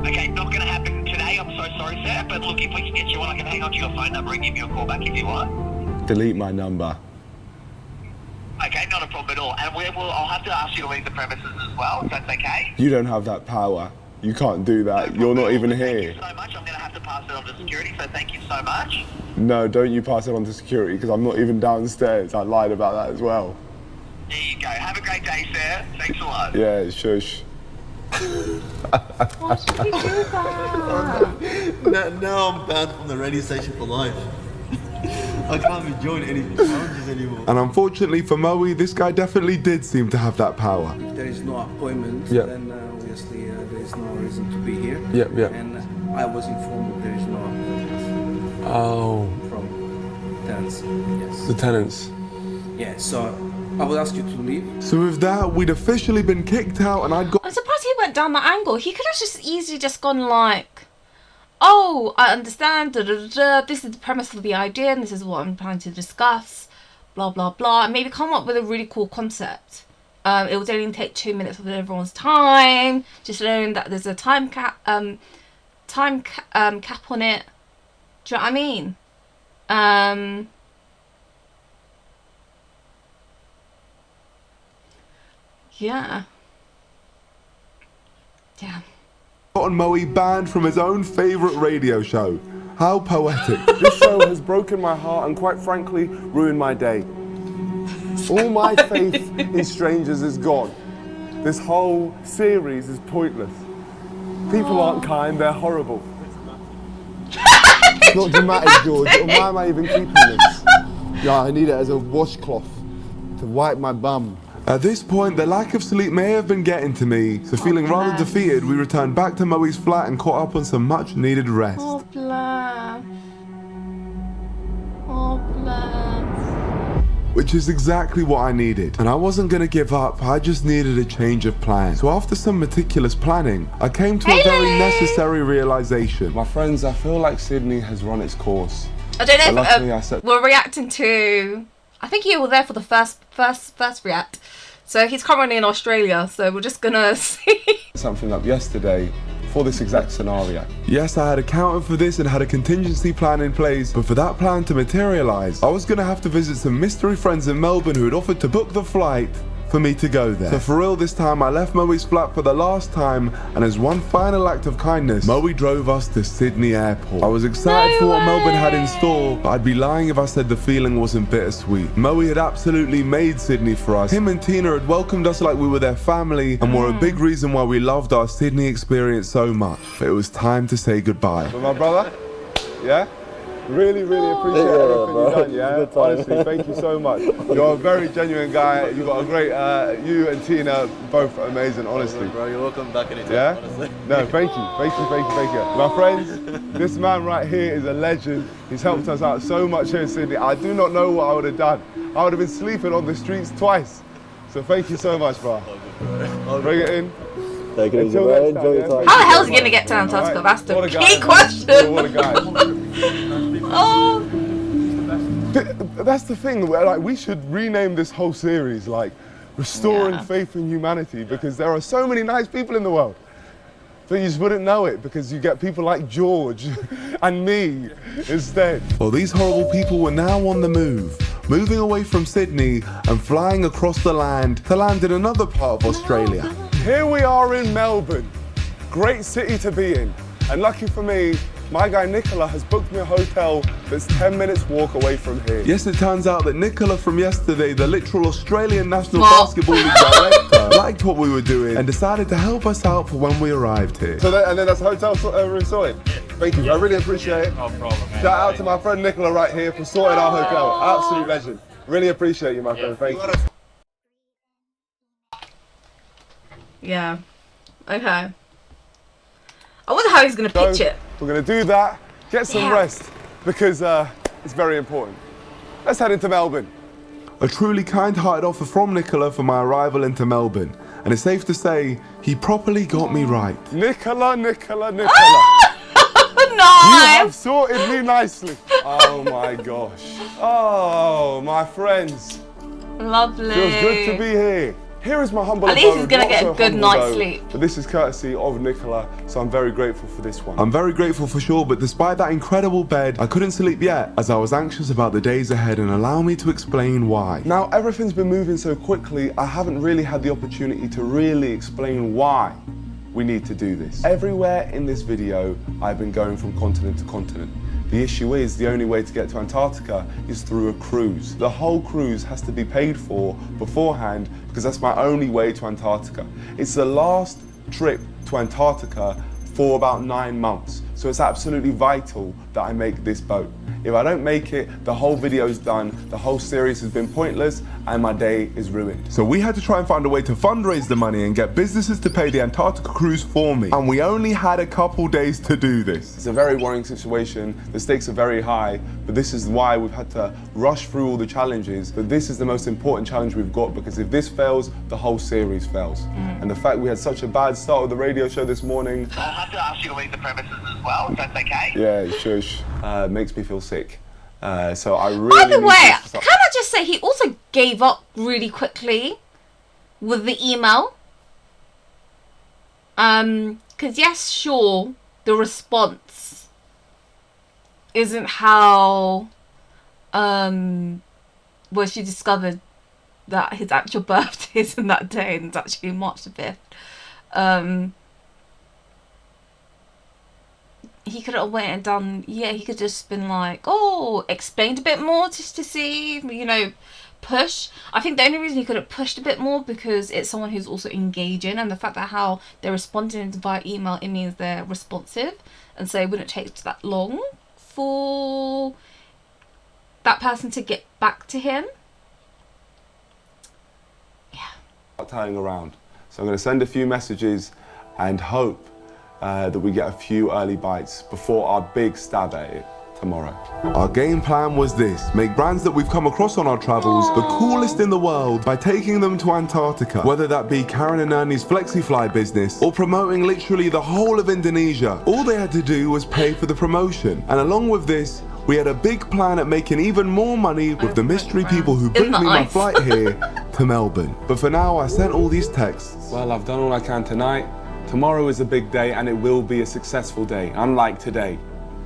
Okay, not going to happen today. I'm so sorry, sir. But look, if we can get you on, I can hang on to your phone number and give you a call back if you want. Delete my number. Okay, not a problem at all. And I'll have to ask you to leave the premises as well, if that's okay. You don't have that power. You can't do that. You're not even here. Thank you so much. I'm going to have to pass it on to security, so thank you so much. No, don't you pass it on to security, because I'm not even downstairs. I lied about that as well. There you go. Have a great day, sir. Thanks a lot. Yeah, shush. Why should we do that? Now I'm banned from the radio station for life. I can't be joining any challenges anymore. And unfortunately for Moe, this guy definitely did seem to have that power. If there is no appointment, Yep. then obviously there is no reason to be here. Yep. And I was informed that there is no appointment. Oh. From tenants, yes. The tenants. Yeah, so I would ask you to leave. So with that, we'd officially been kicked out and I'd got... I'm surprised he went down that angle. He could have just easily just gone like, oh, I understand, this is the premise of the idea and this is what I'm trying to discuss, blah, blah, blah. And maybe come up with a really cool concept. It would only take 2 minutes of everyone's time. Just knowing that there's a time cap on it. Do you know what I mean? Yeah. gotten Moe banned from his own favourite radio show. How poetic. This show has broken my heart and quite frankly ruined my day. All my faith in strangers is gone. This whole series is pointless. People aren't kind, they're horrible. It's not dramatic, George. Why am I even keeping this? Yeah, I need it as a washcloth to wipe my bum. At this point, the lack of sleep may have been getting to me, so feeling rather defeated, we returned back to Moe's flat and caught up on some much needed rest. Oh, bless. Oh, bless. Which is exactly what I needed. And I wasn't gonna give up, I just needed a change of plan. So after some meticulous planning, I came to a very necessary realization. My friends, I feel like Sydney has run its course. I don't know if we're reacting to... I think you were there for the first react. So he's currently in Australia, so we're just gonna see. Something up yesterday for this exact scenario. Yes, I had accounted for this and had a contingency plan in place, but for that plan to materialise, I was gonna have to visit some mystery friends in Melbourne who had offered to book the flight for me to go there. So for real this time, I left Moe's flat for the last time, and as one final act of kindness, Moe drove us to Sydney Airport. I was excited for what Melbourne had in store, but I'd be lying if I said the feeling wasn't bittersweet. Moe had absolutely made Sydney for us. Him and Tina had welcomed us like we were their family, and were a big reason why we loved our Sydney experience so much. But it was time to say goodbye. But my brother, yeah? Really appreciate everything you've done, yeah? Honestly, thank you so much. You're a very genuine guy. You've got a great, you and Tina, both amazing, honestly. Bro, you're welcome back anytime, yeah? honestly. No, thank you. My friends, this man right here is a legend. He's helped us out so much here in Sydney. I do not know what I would have done. I would have been sleeping on the streets twice. So thank you so much, bro. Bring it in. Take it easy, bro. Enjoy your time. How the hell is he going to get to Antarctica? That's the key question. What a guy. Oh. That's the thing, where like we should rename this whole series like Restoring Faith in Humanity, because there are so many nice people in the world. But you just wouldn't know it because you get people like George and me instead. Well, these horrible people were now on the move, moving away from Sydney and flying across the land to land in another part of Australia. Here we are in Melbourne, great city to be in. And lucky for me, my guy Nicola has booked me a hotel that's 10 minutes walk away from here. Yes, it turns out that Nicola from yesterday, the literal Australian National Basketball League director, liked what we were doing and decided to help us out for when we arrived here. So and then that's hotel room sorted. Thank you, I really appreciate it. No problem, man. Shout out to my friend Nicola right here for sorting our hotel. Absolute legend. Really appreciate you, my friend. Thank you. Yeah. Okay. I wonder how he's going to pitch it. We're going to do that, get some rest, because it's very important. Let's head into Melbourne. A truly kind-hearted offer from Nicola for my arrival into Melbourne. And it's safe to say, he properly got me right. Nicola. Nice. You have sorted me nicely. Oh my gosh. Oh, my friends. Lovely. Feels good to be here. Here is my humble At least he's gonna get a good night's sleep. But this is courtesy of Nicola, so I'm very grateful for this one. I'm very grateful for sure, but despite that incredible bed, I couldn't sleep yet, as I was anxious about the days ahead, and allow me to explain why. Now, everything's been moving so quickly, I haven't really had the opportunity to really explain why we need to do this. Everywhere in this video, I've been going from continent to continent. The issue is the only way to get to Antarctica is through a cruise. The whole cruise has to be paid for beforehand because that's my only way to Antarctica. It's the last trip to Antarctica for about 9 months. So it's absolutely vital that I make this boat. If I don't make it, the whole video is done, the whole series has been pointless, and my day is ruined. So we had to try and find a way to fundraise the money and get businesses to pay the Antarctica cruise for me. And we only had a couple days to do this. It's a very worrying situation, the stakes are very high, but this is why we've had to rush through all the challenges. But this is the most important challenge we've got, because if this fails, the whole series fails. And the fact we had such a bad start with the radio show this morning. I'll have to ask you to leave the premises as well, if that's okay. Yeah, shush. Makes me feel sick. So I really. By the way, can I just say he also gave up really quickly with the email? Because yes, sure, the response isn't how well, she discovered that his actual birthday isn't that day, and it's actually March the 5th. He could have went and done, yeah, he could just been like, oh, explained a bit more just to see, you know, push. I think the only reason he could have pushed a bit more because it's someone who's also engaging, and the fact that how they're responding via email, it means they're responsive, and so it wouldn't take that long for that person to get back to him. Not tying around. So I'm going to send a few messages and hope that we get a few early bites before our big stab at it tomorrow. Our game plan was this: make brands that we've come across on our travels the coolest in the world by taking them to Antarctica, whether that be Karen and Ernie's FlexiFly business or promoting literally the whole of Indonesia. All they had to do was pay for the promotion, and along with this, we had a big plan at making even more money with the mystery people who booked me my flight here to Melbourne. But for now, I sent all these texts. Well, I've done all I can tonight. Tomorrow is a big day, and it will be a successful day, unlike today.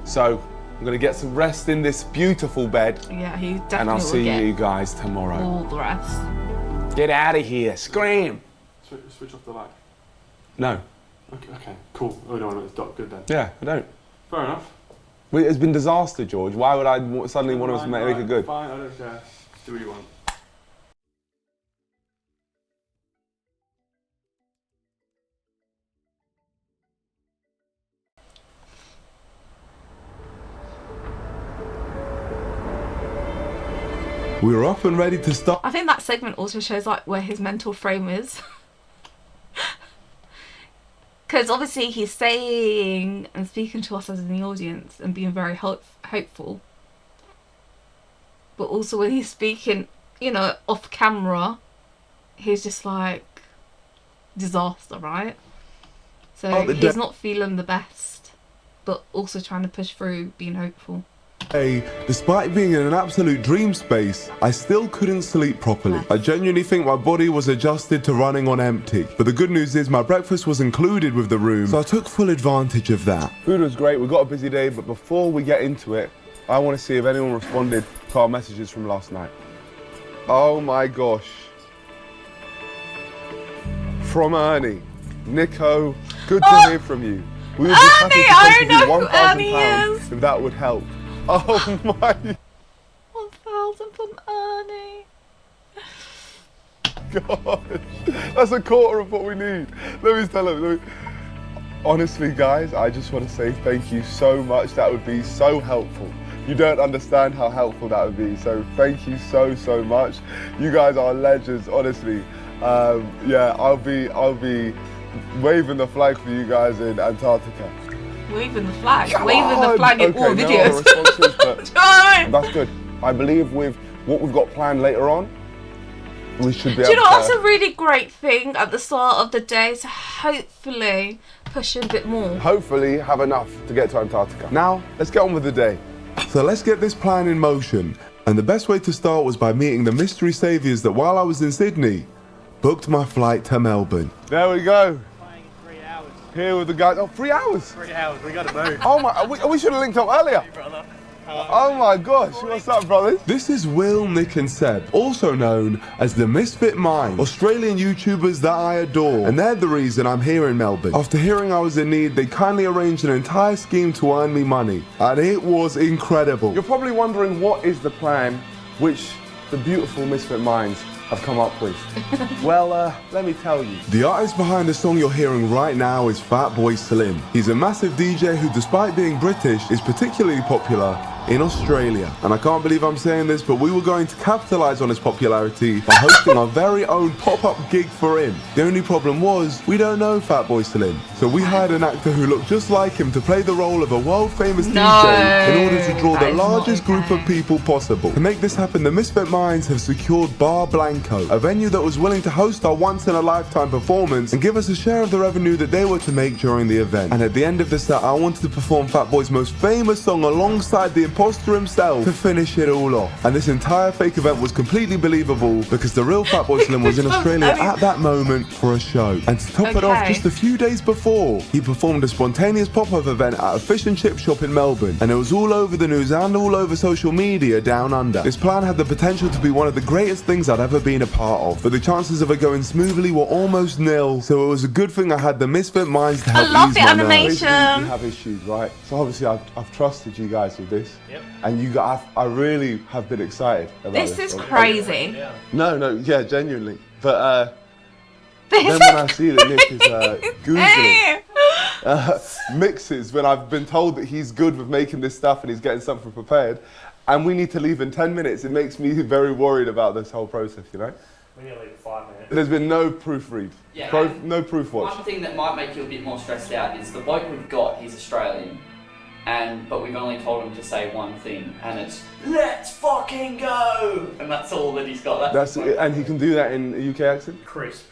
So I'm gonna get some rest in this beautiful bed. Yeah, he definitely and I'll will see get you guys tomorrow. all the rest. Get out of here, scream! Switch off the light. No. Okay, cool. Oh no, it's good then. Yeah, I don't. Fair enough. It's been disaster, George. Why would I suddenly want to make it good? Fine, I don't care. Do what you want. We were up and ready to start. I think that segment also shows like where his mental frame is. Because obviously he's saying and speaking to us as in the audience and being very hopeful. But also when he's speaking, you know, off camera, he's just like disaster, right? So he's not feeling the best, but also trying to push through, being hopeful. Despite being in an absolute dream space, I still couldn't sleep properly. I genuinely think my body was adjusted to running on empty. But the good news is my breakfast was included with the room, so I took full advantage of that. Food was great, we got a busy day, but before we get into it, I want to see if anyone responded to our messages from last night. Oh my gosh. From Ernie. Nico, good to hear from you. We would be happy to contribute £1,000 if that would help. Oh my. 1,000 from Ernie. God, that's a quarter of what we need. Let me tell him. Honestly, guys, I just want to say thank you so much. That would be so helpful. You don't understand how helpful that would be. So thank you so much. You guys are legends, honestly. Yeah, I'll be waving the flag for you guys in Antarctica. Waving the flag? Waving the flag in all videos. That's good. I believe with what we've got planned later on, we should be Do you able know to... what's a really great thing at the start of the day to hopefully push a bit more? Hopefully have enough to get to Antarctica. Now, let's get on with the day. So let's get this plan in motion. And the best way to start was by meeting the mystery saviours that while I was in Sydney, booked my flight to Melbourne. There we go. Here with the guys. Oh, 3 hours? 3 hours, we gotta move. Oh my, we should have linked up earlier. Hey, brother. Oh my gosh, what's up, brothers? This is Will, Nick and Seb, also known as the Misfit Mind, Australian YouTubers that I adore, and they're the reason I'm here in Melbourne. After hearing I was in need, they kindly arranged an entire scheme to earn me money, and it was incredible. You're probably wondering what is the plan which the beautiful Misfit Minds have come up with. Well, let me tell you. The artist behind the song you're hearing right now is Fatboy Slim. He's a massive DJ who, despite being British, is particularly popular in Australia. And I can't believe I'm saying this, but we were going to capitalise on his popularity by hosting our very own pop-up gig for him. The only problem was, we don't know Fatboy Slim. So we hired an actor who looked just like him to play the role of a world-famous DJ in order to draw the largest group of people possible. To make this happen, the Misfit Minds have secured Bar Blanco, a venue that was willing to host our once-in-a-lifetime performance and give us a share of the revenue that they were to make during the event. And at the end of the set, I wanted to perform Fatboy's most famous song alongside the imposter himself to finish it all off. And this entire fake event was completely believable because the real Fatboy Slim was in Australia at that moment for a show. And to top it off, just a few days before, he performed a spontaneous pop-up event at a fish and chip shop in Melbourne, and it was all over the news and all over social media down under. This plan had the potential to be one of the greatest things I'd ever been a part of, but the chances of it going smoothly were almost nil, so it was a good thing I had the Misfit Minds to help ease my nerves. I love the animation. We have issues, right? So obviously I've trusted you guys with this. Yep. And you guys, I really have been excited about this. This is crazy. No, yeah, genuinely. But then when I see that Nick is Googling mixes, when I've been told that he's good with making this stuff and he's getting something prepared, and we need to leave in 10 minutes, it makes me very worried about this whole process, you know? We need to leave in 5 minutes. There's been no proofread, Yeah, no proof watch. One thing that might make you a bit more stressed out is the bloke we've got, he's Australian, but we've only told him to say one thing, and it's, let's fucking go! And that's all that he's got. That's it, and he can do that in a UK accent? Crisp.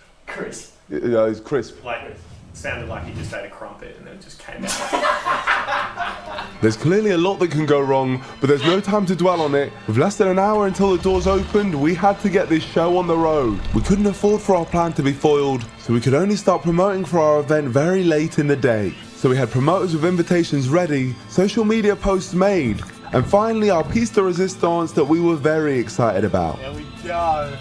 Yeah, he's crisp. Like, it sounded like he just ate a crumpet and then it just came out. There's clearly a lot that can go wrong, but there's no time to dwell on it. With less than an hour until the doors opened, we had to get this show on the road. We couldn't afford for our plan to be foiled, so we could only start promoting for our event very late in the day. So we had promoters with invitations ready, social media posts made, and finally our piece de resistance that we were very excited about. There we go.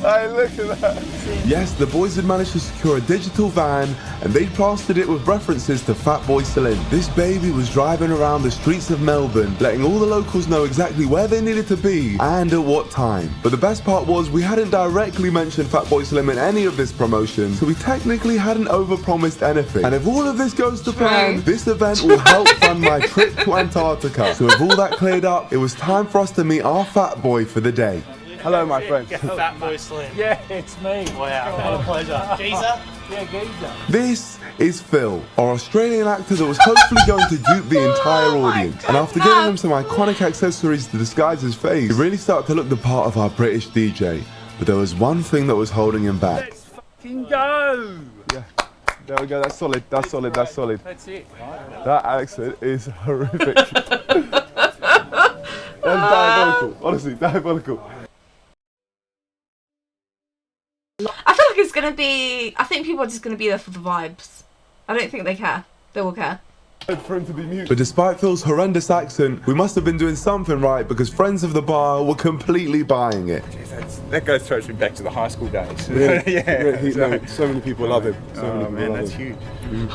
Hey, look at that. Yes, the boys had managed to secure a digital van and they plastered it with references to Fatboy Slim. This baby was driving around the streets of Melbourne, letting all the locals know exactly where they needed to be and at what time. But the best part was we hadn't directly mentioned Fatboy Slim in any of this promotion, so we technically hadn't overpromised anything. And if all of this goes to plan, this event will help fund my trip to Antarctica. So with all that cleared up, it was time for us to meet our fat boy for the day. Hello, my friend. Fatboy Slim. Yeah, it's me. Wow, what a pleasure. Geezer? Yeah, Geezer. This is Phil, our Australian actor that was hopefully going to dupe the entire audience. And after getting him some iconic accessories to disguise his face, he really started to look the part of our British DJ. But there was one thing that was holding him back. Let's fucking go! Yeah, there we go. That's solid. That's solid. That's solid. That's it. That accent is horrific. That's diabolical. Honestly, diabolical. I feel like it's gonna be. I think people are just gonna be there for the vibes. I don't think they care. They will care. For him to be mute. But despite Phil's horrendous accent, we must have been doing something right because friends of the bar were completely buying it. That goes throws me back to the high school days. Really? Yeah. So many people love him. So many people man, love that's him. huge.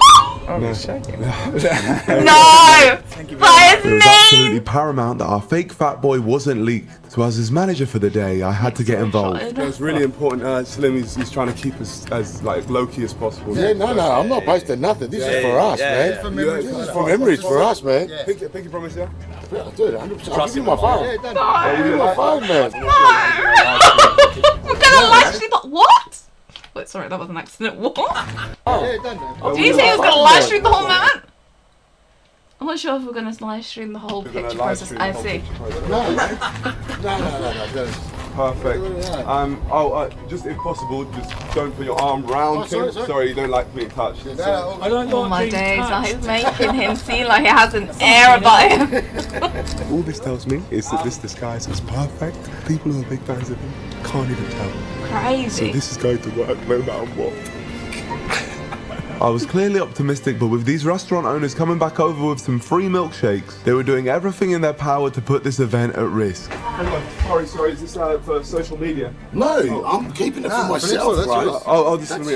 I'm just shaking. No! It was absolutely paramount that our fake fat boy wasn't leaked. So as his manager for the day, I had to get involved. It's really important. Slim, he's trying to keep us as like low-key as possible. Yeah, no, I'm not posting nothing. This is for us, man. This is for memories for us, man. Pinky promise, yeah? Dude, 100%. I'll give you my phone. I'll give you my phone, man. We're gonna live stream. What? Wait, sorry, that was an accident. What? Yeah, done, man. Did you say he was gonna live stream the whole moment? I'm not sure if we're going to live stream the whole picture process. I see. No. Perfect. Just if possible, just don't put your arm round him. Sorry, you don't like being touched. I don't like my days, I'm making him seem like he has an air about him. All this tells me is that this disguise is perfect. People who are big fans of him can't even tell. Crazy. So this is going to work no matter what. I was clearly optimistic, but with these restaurant owners coming back over with some free milkshakes, they were doing everything in their power to put this event at risk. Sorry, is this for social media? No, I'm keeping it for myself, right? This is for me.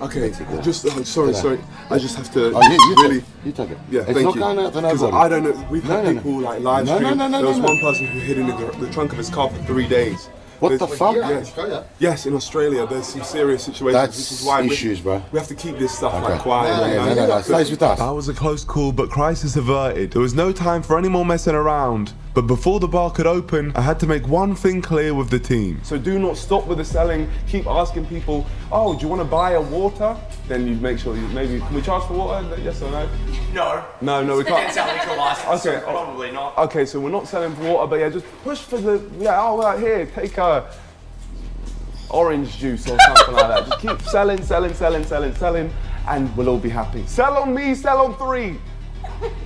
Okay, just, sorry. I just have to You take it. Yeah, it's not going out to nobody. Because I don't know, we've had people like live stream. There was one person who hid in the trunk of his car for 3 days. What the fuck? Yes, in Australia, there's some serious situations. That's this is why issues, bro. We have to keep this stuff like quiet. No, stays with us. That was a close call, but crisis averted. There was no time for any more messing around. But before the bar could open, I had to make one thing clear with the team. So do not stop with the selling. Keep asking people, oh, do you want to buy a water? Then you make sure can we charge for water? Yes or no? No, we can't. Against our liquor license, Okay, so probably not. Okay, so we're not selling for water, but yeah, just push for here, take a orange juice or something like that. Just keep selling, and we'll all be happy. Sell on me, sell on 3.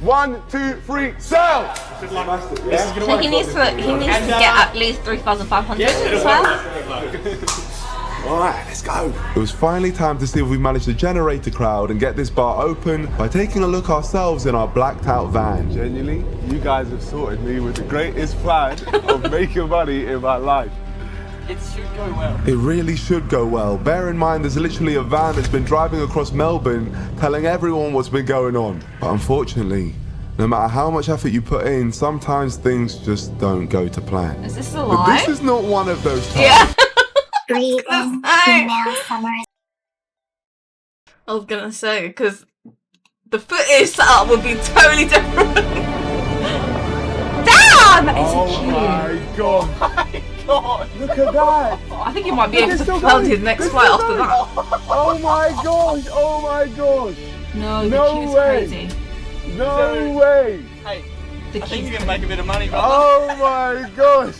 1, 2, 3, sell! So he needs to get at least 3,500 as well. Alright, let's go. It was finally time to see if we managed to generate a crowd and get this bar open by taking a look ourselves in our blacked out van. Genuinely, you guys have sorted me with the greatest plan of making money in my life. It should go well. It really should go well. Bear in mind there's literally a van that's been driving across Melbourne telling everyone what's been going on. But unfortunately, no matter how much effort you put in, sometimes things just don't go to plan. Is this a But lie? this is not one of those times. Yeah. I was gonna say, because the footage setup would be totally different. Damn! Is it cute? My God. Look at that! I think you might be able to film his next flight after that. Oh my gosh! No, the No queue's way. crazy. No way! Hey, The I think queue's you're gonna make a bit of money, brother. Oh my gosh!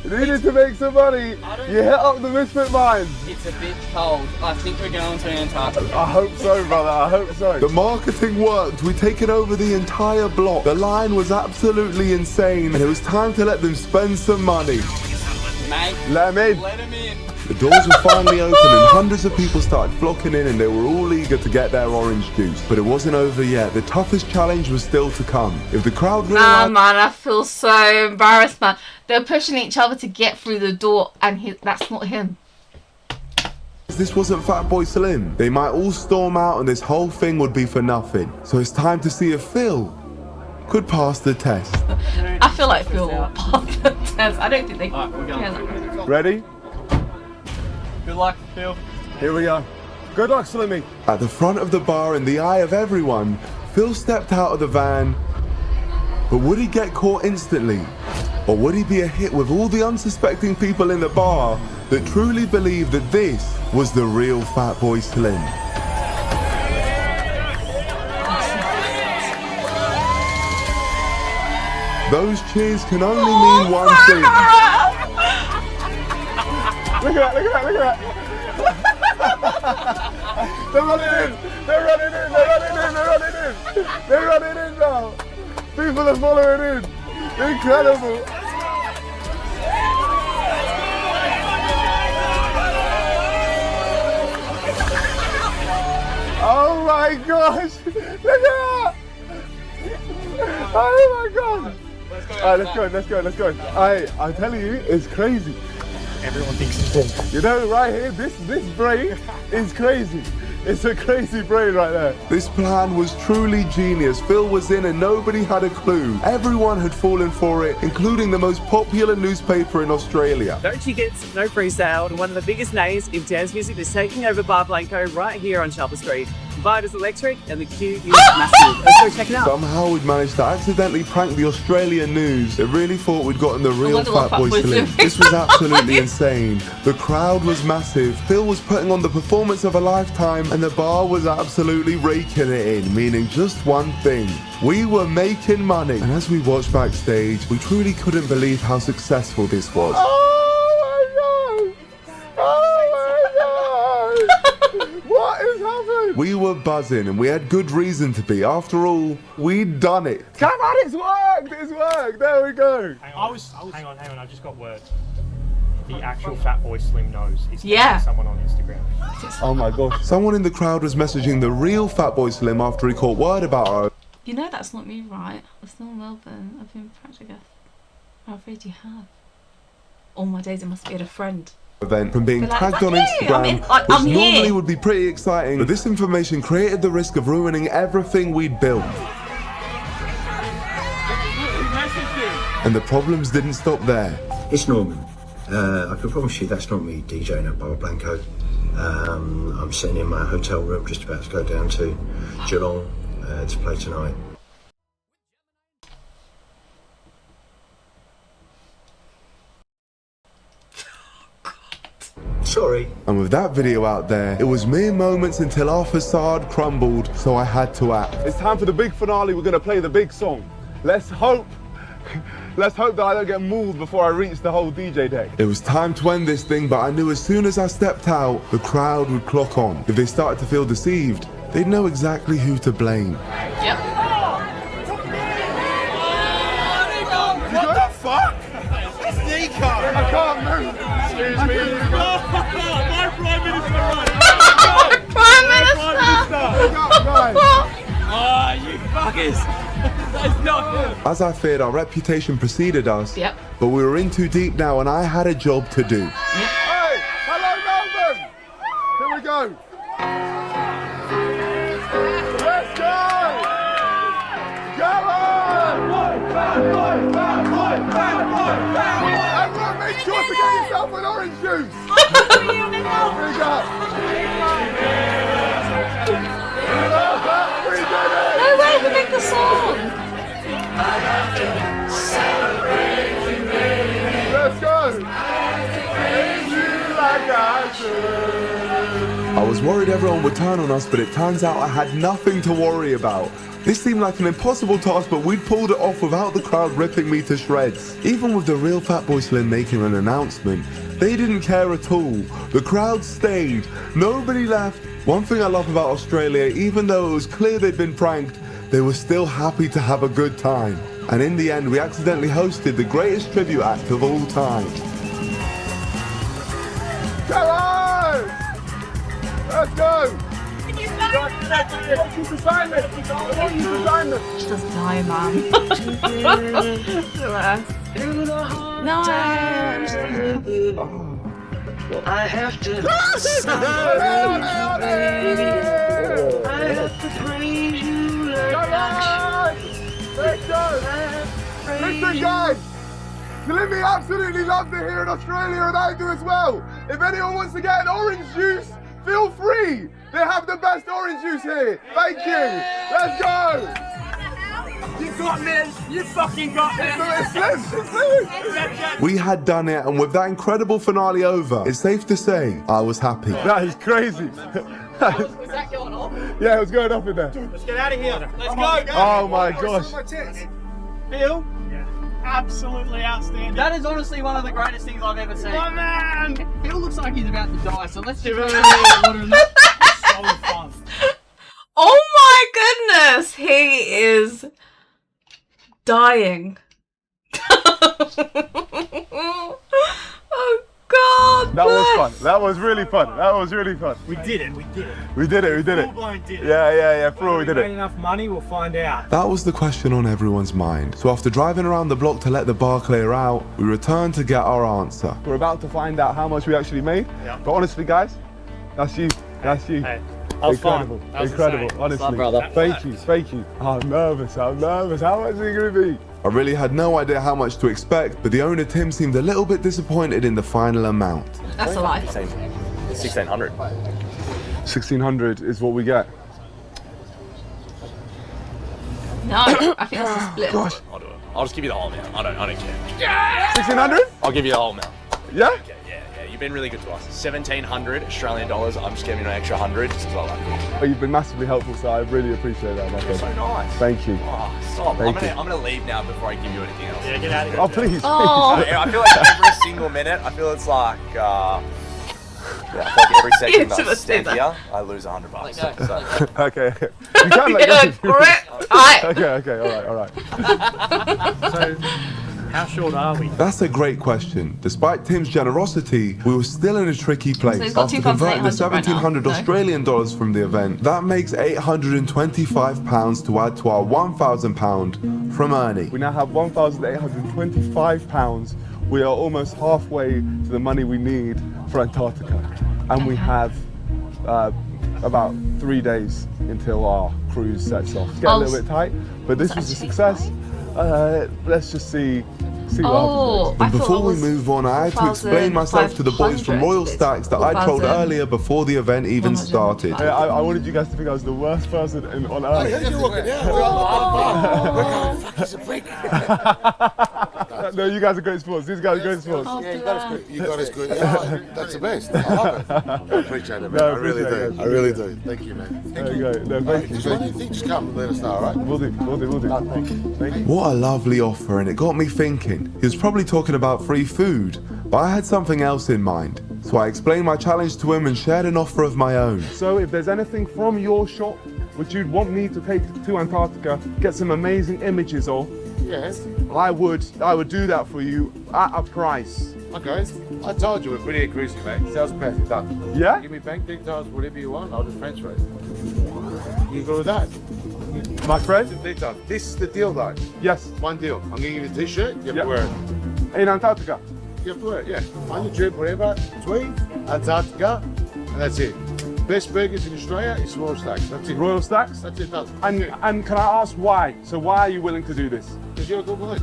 You needed to make some money. You hit up the Misfit Minds. It's a bit cold. I think we're going to Antarctica. I hope so, brother. I hope so. The marketing worked. We'd taken over the entire block. The line was absolutely insane, and it was time to let them spend some money. Mate, let them in. Let them in. The doors were finally open and hundreds of people started flocking in and they were all eager to get their orange juice. But it wasn't over yet. The toughest challenge was still to come. If the crowd Nah, man, I feel so embarrassed, man. They're pushing each other to get through the door and that's not him. This wasn't Fatboy Slim, they might all storm out and this whole thing would be for nothing. So it's time to see if Phil could pass the test. I feel like Phil will pass the test. I don't think they can. Ready? Good luck, Phil. Here we go. Good luck, Slimmy. At the front of the bar, in the eye of everyone, Phil stepped out of the van. But would he get caught instantly? Or would he be a hit with all the unsuspecting people in the bar that truly believed that this was the real Fatboy Slim? Those cheers can only mean one thing. Look at that. They're running in now. People are following in. Incredible. Oh my gosh. Look at that. Oh my god. Alright, let's go. I'm telling you, it's crazy. Everyone thinks it's big. You know, right here, this brain is crazy. It's a crazy brain right there. This plan was truly genius. Phil was in and nobody had a clue. Everyone had fallen for it, including the most popular newspaper in Australia. No tickets, no pre-sale, and one of the biggest names in dance music is taking over Bar Blanco right here on Chapel Street. vibe is electric and the queue is massive. Let's go check it out. Somehow we'd managed to accidentally prank the Australian news. They really thought we'd gotten the real Fatboy Slim. This was absolutely insane. The crowd was massive, Phil was putting on the performance of a lifetime, and the bar was absolutely raking it in, meaning just one thing. We were making money. And as we watched backstage, we truly couldn't believe how successful this was. What is happening? We were buzzing and we had good reason to be. After all, we'd done it. Come on, it's worked! It's worked! There we go! Hang on, I just got word. The actual Fatboy Slim knows he's someone on Instagram. Oh my gosh. Someone in the crowd was messaging the real Fatboy Slim after he caught word about her. You know that's not me, right? I'm still in Melbourne. I've been practicing. How afraid you have? All my days it must be at a friend. Event from being tagged on Instagram, which normally would be pretty exciting, but this information created the risk of ruining everything we'd built. And the problems didn't stop there. It's Norman. I can promise you that's not me DJing at Bar Blanco. I'm sitting in my hotel room just about to go down to Geelong to play tonight. Sorry. And with that video out there, it was mere moments until our facade crumbled, so I had to act. It's time for the big finale. We're gonna play the big song. Let's hope that I don't get mauled before I reach the whole DJ deck. It was time to end this thing, but I knew as soon as I stepped out, the crowd would clock on. If they started to feel deceived, they'd know exactly who to blame. Yep. What the fuck? It's Nico. I can't move. Excuse me. My Prime Minister, right? Prime Minister. Oh, you fuckers. That's not good. As I feared, our reputation preceded us, Yep. but we were in too deep now and I had a job to do. Hey, hello Melbourne. Here we go. Let's go. Come on. Everyone make sure to get yourself an orange juice. Here we go. No way to make the song. Let's go. I was worried everyone would turn on us, but it turns out I had nothing to worry about. This seemed like an impossible task, but we'd pulled it off without the crowd ripping me to shreds. Even with the real Fatboy Slim making an announcement, they didn't care at all. The crowd stayed. Nobody left. One thing I love about Australia, even though it was clear they'd been pranked, they were still happy to have a good time. And in the end, we accidentally hosted the greatest tribute act of all time. Come on! Let's go! Just die, man. No. I have to praise you Let's go! Listen guys! Slimmy absolutely loves it here in Australia and I do as well. If anyone wants to get an orange juice, feel free. They have the best orange juice here. Thank you. Let's go. You got me. You fucking got me. It's Slim. We had done it, and with that incredible finale over, it's safe to say I was happy. That is crazy. Is that going on? Yeah, it was going up in there. Let's get out of here. Let's go. Oh my gosh. Phil? Absolutely outstanding. That is honestly one of the greatest things I've ever seen. Oh man! Phil looks like he's about to die, so let's give him a water. So fun. Oh my goodness, he is dying. Oh God! That was fun. That was really fun. That was really fun. We did it. We did it. We did it. We did it. Full-blown did it. Yeah. For all we did Made it. enough money, we'll find out. That was the question on everyone's mind. So after driving around the block to let the bar clear out, we returned to get our answer. We're about to find out how much we actually made. Yeah. But honestly, guys, that's you. That's you. Hey, that was incredible. fun. That was Incredible. insane. Honestly. Love, brother. Thank you. I'm nervous. How much is it going to be? I really had no idea how much to expect, but the owner Tim seemed a little bit disappointed in the final amount. That's a lie. 1600. 1600 is what we get. No, I think that's a split. Gosh. I'll do it. I'll just give you the whole amount. I don't care. 1,600? I'll give you the whole amount. Yeah? Yeah. You've been really good to us. 1,700 Australian dollars. I'm just giving you an extra 100 just because I like you. Oh, you've been massively helpful, so I really appreciate that, my friend. So nice. Thank you. Oh, stop. Thank I'm you. gonna leave now before I give you anything else. Yeah, get out of here. Oh, please. Oh. I feel like every single minute, I feel it's like, I feel like every second I stand here, I lose $100. So. Okay. You can let go. Okay, all right. So, how short are we? That's a great question. Despite Tim's generosity, we were still in a tricky place. So he's got After converting the 2,800 1,700 Australian dollars from the event, that makes £825 to add to our £1,000 from Ernie. We now have £1,825. We are almost halfway to the money we need for Antarctica. And we have about 3 days until our cruise sets off. It's getting a little bit tight, but this was a success. Let's just see what happens. But before we move on, I had to explain myself to the boys from Royal Stacks that I told earlier before the event even started. I wanted you guys to think I was the worst person on earth. No, you guys are great sports. These guys are great sports. Yeah, you got us good. Yeah, that's the best. I love it. I appreciate it, man. No, I really do. I really do. Thank you, man. There you go. No, thank you. So anything, just come and let us know, all right? We'll do. Thank you. What a lovely offer, and it got me thinking. He was probably talking about free food, but I had something else in mind. So I explained my challenge to him and shared an offer of my own. So if there's anything from your shop which you'd want me to take to Antarctica, get some amazing images of, Yes. I would do that for you at a price. Okay. I told you we're pretty inclusive, mate. Sounds perfect. Done. Yeah? Give me bank details, whatever you want. I'll just transfer it. You go with that? My friend? Details. This is the deal, though. Yes. One deal. I'm giving you the t-shirt. You have to wear it. In Antarctica? You have to wear it, yeah. On your trip, whatever, tweet, Antarctica, and that's it. Best burgers in Australia is Royal Stacks. That's it. Royal Stacks? That's it. Done. And can I ask why? So why are you willing to do this? Because you're a good bloke.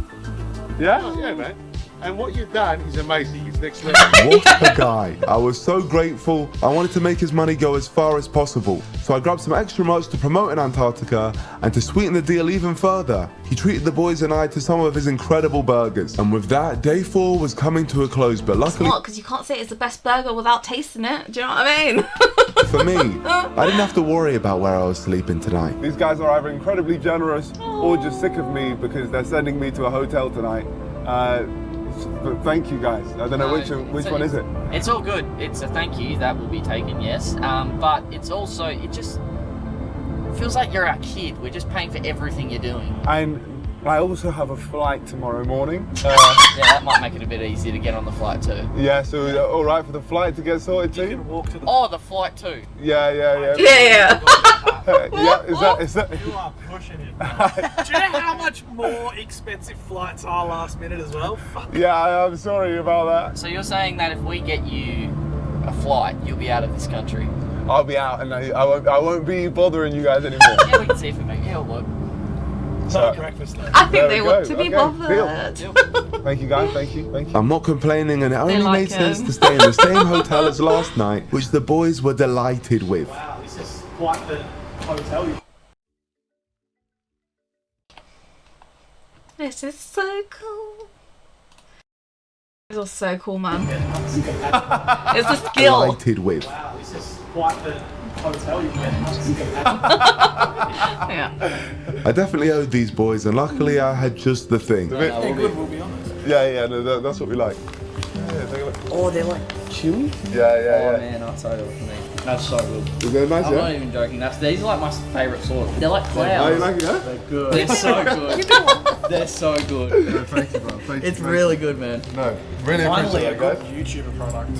Yeah? Oh, yeah, man. And what you've done is amazing. It's next level. What a guy. I was so grateful. I wanted to make his money go as far as possible. So I grabbed some extra merch to promote in Antarctica, and to sweeten the deal even further, he treated the boys and I to some of his incredible burgers. And with that, day 4 was coming to a close, but luckily... It's not, because you can't say it's the best burger without tasting it. Do you know what I mean? For me, I didn't have to worry about where I was sleeping tonight. These guys are either incredibly generous or just sick of me because they're sending me to a hotel tonight. But thank you guys. I don't know which one is it. It's all good. It's a thank you that will be taken, yes. But it's also, it just feels like you're our kid. We're just paying for everything you're doing. And I also have a flight tomorrow morning. Yeah, that might make it a bit easier to get on the flight too. Yeah, so all right for the flight to get sorted too? Oh, the flight too. Yeah. Yeah. Yeah, is that? You are pushing it. Do you know how much more expensive flights are last minute as well? Fuck. Yeah, I'm sorry about that. So you're saying that if we get you a flight, you'll be out of this country? I'll be out and I won't be bothering you guys anymore. Yeah, we can see if we make it. It'll work. No breakfast though. I think they want to be bothered. Thank you guys, thank you. I'm not complaining, and it only like made sense to stay in the same hotel as last night, which the boys were delighted with. Wow, this is quite the hotel. This is so cool. This is so cool, man. It's a skill. Delighted with. Wow, this is quite the hotel. Yeah. I definitely owed these boys, and luckily I had just the thing. They're good, we'll be honest. Yeah, no, that's what we like. Oh, they're like chewy? Yeah. Oh man, that's so good for me. That's so good. Is that nice, I'm not even joking. These are like my favourite sort. They're like clouds. Oh, you like it, huh? They're good. They're so good. They're so good. No, thank you, bro. Thank It's you. really good, man. No, really Finally, appreciate a it, good guys. YouTuber product.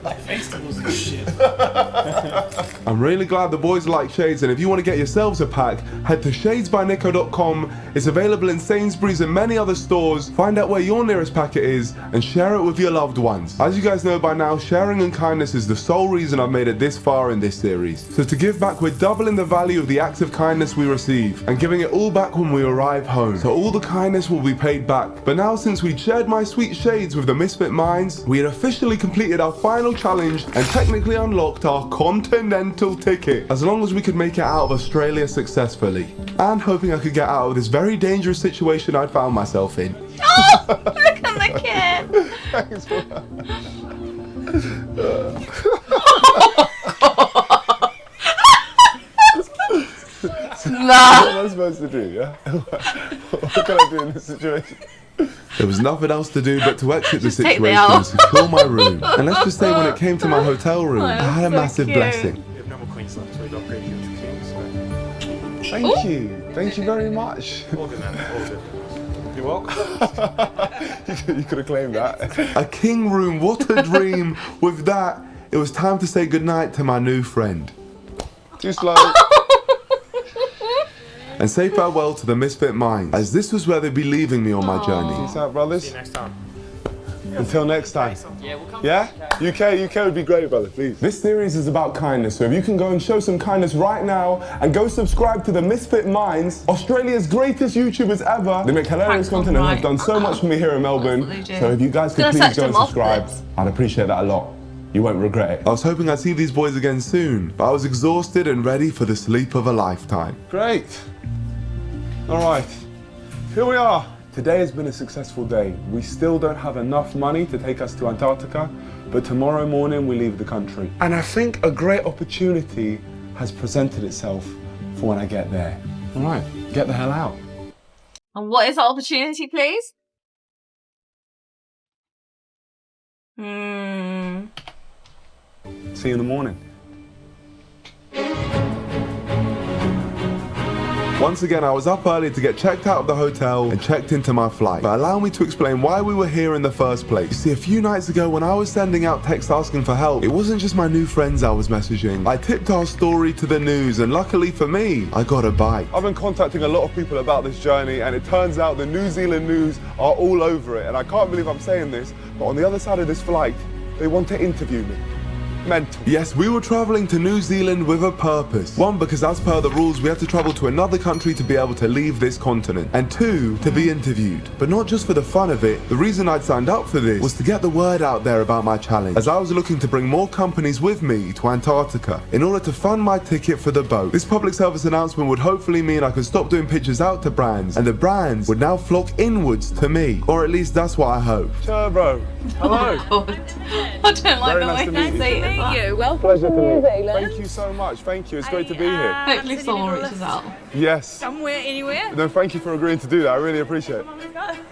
Like festivals and shit. I'm really glad the boys like shades, and if you want to get yourselves a pack, head to shadesbynico.com. It's available in Sainsbury's and many other stores. Find out where your nearest packet is and share it with your loved ones. As you guys know by now, sharing and kindness is the sole reason I've made it this far in this series. So to give back, we're doubling the value of the acts of kindness we receive and giving it all back when we arrive home. So all the kindness will be paid back. But now, since we'd shared my sweet shades with the Misfit Minds, we had officially completed our final challenge and technically unlocked our our continental ticket, as long as we could make it out of Australia successfully, and hoping I could get out of this very dangerous situation I'd found myself in. Oh, look at the kid. Thanks for Nah. What am I supposed to do, yeah? What can I do in this situation? There was nothing else to do but to exit the take me situation out. and secure my room. And let's just say when it came to my hotel room, I had a massive blessing. You have no more Queens left, so we've upgraded you to Kings. Thank you. Thank you very much. All good, man. All good. You're welcome. You could have claimed that. A king room, what a dream. With that, it was time to say goodnight to my new friend. Too slow. And say farewell to the Misfit Minds, as this was where they'd be leaving me on my journey. Peace out, brothers. See you next time. Until next time. Yeah, we'll come. Yeah? UK would be great, brother, please. This series is about kindness, so if you can go and show some kindness right now and go subscribe to the Misfit Minds, Australia's greatest YouTubers ever. They make hilarious content and have done so much for me here in Melbourne. So if you guys could please go and subscribe, I'd appreciate that a lot. You won't regret it. I was hoping I'd see these boys again soon, but I was exhausted and ready for the sleep of a lifetime. Great. All right, here we are. Today has been a successful day. We still don't have enough money to take us to Antarctica, but tomorrow morning we leave the country. And I think a great opportunity has presented itself for when I get there. All right, get the hell out. And what is the opportunity, please? See you in the morning. Once again, I was up early to get checked out of the hotel and checked into my flight. But allow me to explain why we were here in the first place. You see, a few nights ago when I was sending out texts asking for help, it wasn't just my new friends I was messaging. I tipped our story to the news, and luckily for me, I got a bite. I've been contacting a lot of people about this journey, and it turns out the New Zealand news are all over it. And I can't believe I'm saying this, but on the other side of this flight, they want to interview me. Mental. Yes, we were traveling to New Zealand with a purpose. One, because as per the rules, we had to travel to another country to be able to leave this continent. And two, to be interviewed. But not just for the fun of it. The reason I'd signed up for this was to get the word out there about my challenge, as I was looking to bring more companies with me to Antarctica in order to fund my ticket for the boat. This public service announcement would hopefully mean I could stop doing pictures out to brands, and the brands would now flock inwards to me. Or at least that's what I hope. Sure, bro. Hello. Oh, I don't like Very the nice way to they meet say you. it. You. Welcome Pleasure to to New meet. Zealand. Thank you so much. Thank you. It's great to be here. Hopefully someone reaches out. Yes. Somewhere, anywhere. No, thank you for agreeing to do that. I really appreciate it.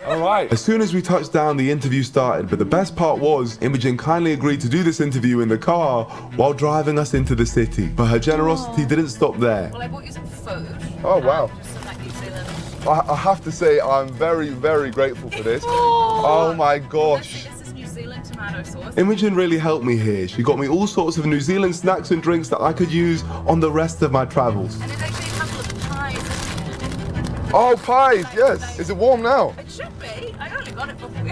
All right. As soon as we touched down, the interview started, but the best part was Imogen kindly agreed to do this interview in the car while driving us into the city. But her generosity didn't stop there. Well, I bought you some food. Oh, wow. Just some like New Zealand. I have to say, I'm very, very grateful for this. Oh my gosh. This is New Zealand tomato sauce. Imogen really helped me here. She got me all sorts of New Zealand snacks and drinks that I could use on the rest of my travels. And there's actually a couple of pies. Oh, pies, yes. Is it warm now? It should be. I only got it before.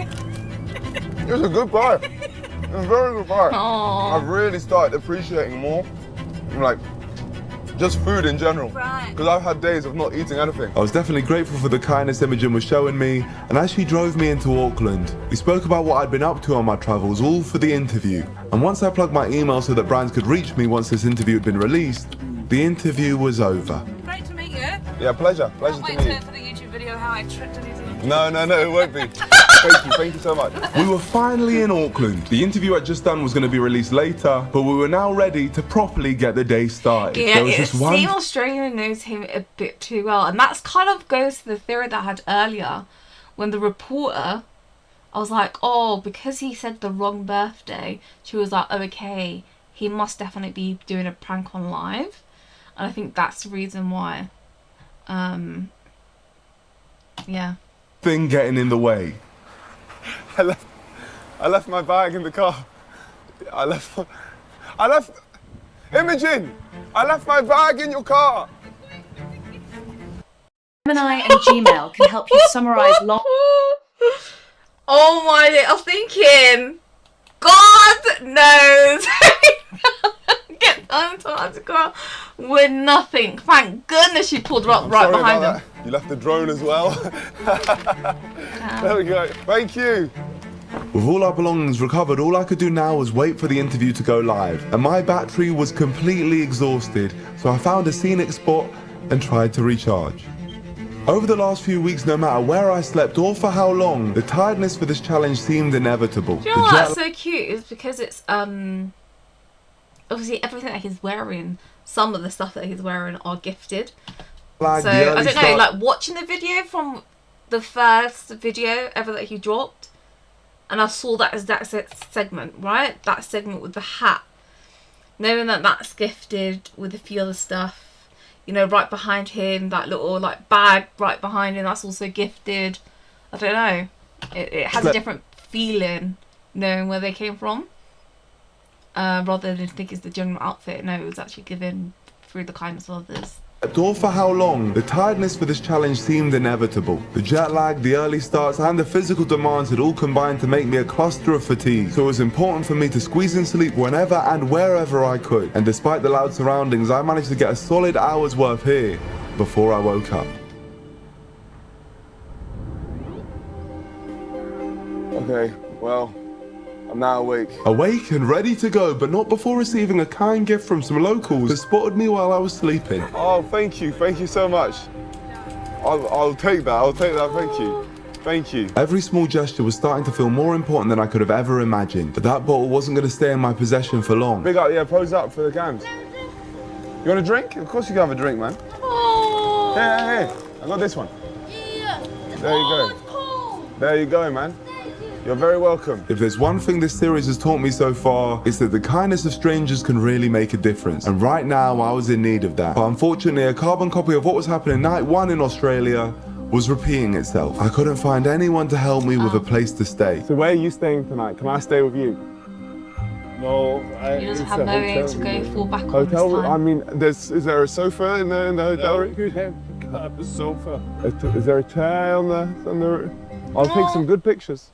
It was a good pie. It was a very good pie. Aww. I've really started appreciating more, like, just food in general. Right. Because I've had days of not eating anything. I was definitely grateful for the kindness Imogen was showing me, and as she drove me into Auckland, we spoke about what I'd been up to on my travels, all for the interview. And once I plugged my email so that brands could reach me once this interview had been released, the interview was over. Great to meet you. Yeah, pleasure. Pleasure Can't to wait meet you. for the YouTube video how I tripped to New Zealand. No, it won't be. Thank you so much. We were finally in Auckland. The interview I'd just done was going to be released later, but we were now ready to properly get the day started. Yeah, there was it just one. seems Australia knows him a bit too well. And that's kind of goes to the theory that I had earlier when the reporter, I was like, oh, because he said the wrong birthday, she was like, oh, okay, he must definitely be doing a prank on live. And I think that's the reason why. Yeah. Thing getting in the way. I left my bag in the car. I left Imogen! I left my bag in your car! Gemini and Gmail can help you summarize long... Oh my day, I was thinking, God knows. Get Antarctica with nothing. Thank goodness she pulled up right behind him. You left the drone as well. There we go. Thank you. With all our belongings recovered, all I could do now was wait for the interview to go live, and my battery was completely exhausted, so I found a scenic spot and tried to recharge. Over the last few weeks, no matter where I slept or for how long, the tiredness for this challenge seemed inevitable. Do you know what's so cute is because it's obviously everything that he's wearing, some of the stuff that he's wearing are gifted. So I don't know, like watching the video from the first video ever that he dropped, and I saw that as that segment, right? That segment with the hat. Knowing that that's gifted with a few other stuff. You know, right behind him, that little like bag right behind him, that's also gifted. I don't know. It has a different feeling knowing where they came from. Rather than think it's the general outfit. No, it was actually given through the kindness of others. Or for how long, the tiredness for this challenge seemed inevitable. The jet lag, the early starts, and the physical demands had all combined to make me a cluster of fatigue. So it was important for me to squeeze in sleep whenever and wherever I could. And despite the loud surroundings, I managed to get a solid hour's worth here before I woke up. Okay, well, I'm now awake. Awake and ready to go, but not before receiving a kind gift from some locals who spotted me while I was sleeping. Oh, thank you so much. I'll take that, thank you. Thank you. Every small gesture was starting to feel more important than I could have ever imagined, but that bottle wasn't going to stay in my possession for long. Big up, yeah, pose up for the cams. You want a drink? Of course you can have a drink, man. Oh. Hey, I got this one. Yeah. There you go. There you go, man. You're very welcome. If there's one thing this series has taught me so far, it's that the kindness of strangers can really make a difference. And right now, I was in need of that. But unfortunately, a carbon copy of what was happening night one in Australia was repeating itself. I couldn't find anyone to help me with a place to stay. So where are you staying tonight? Can I stay with you? No, He doesn't have nowhere to go fall back on hotel. this time. I mean, is there a sofa in the hotel room? You have a sofa. Is there a chair on the room? I'll take some good pictures.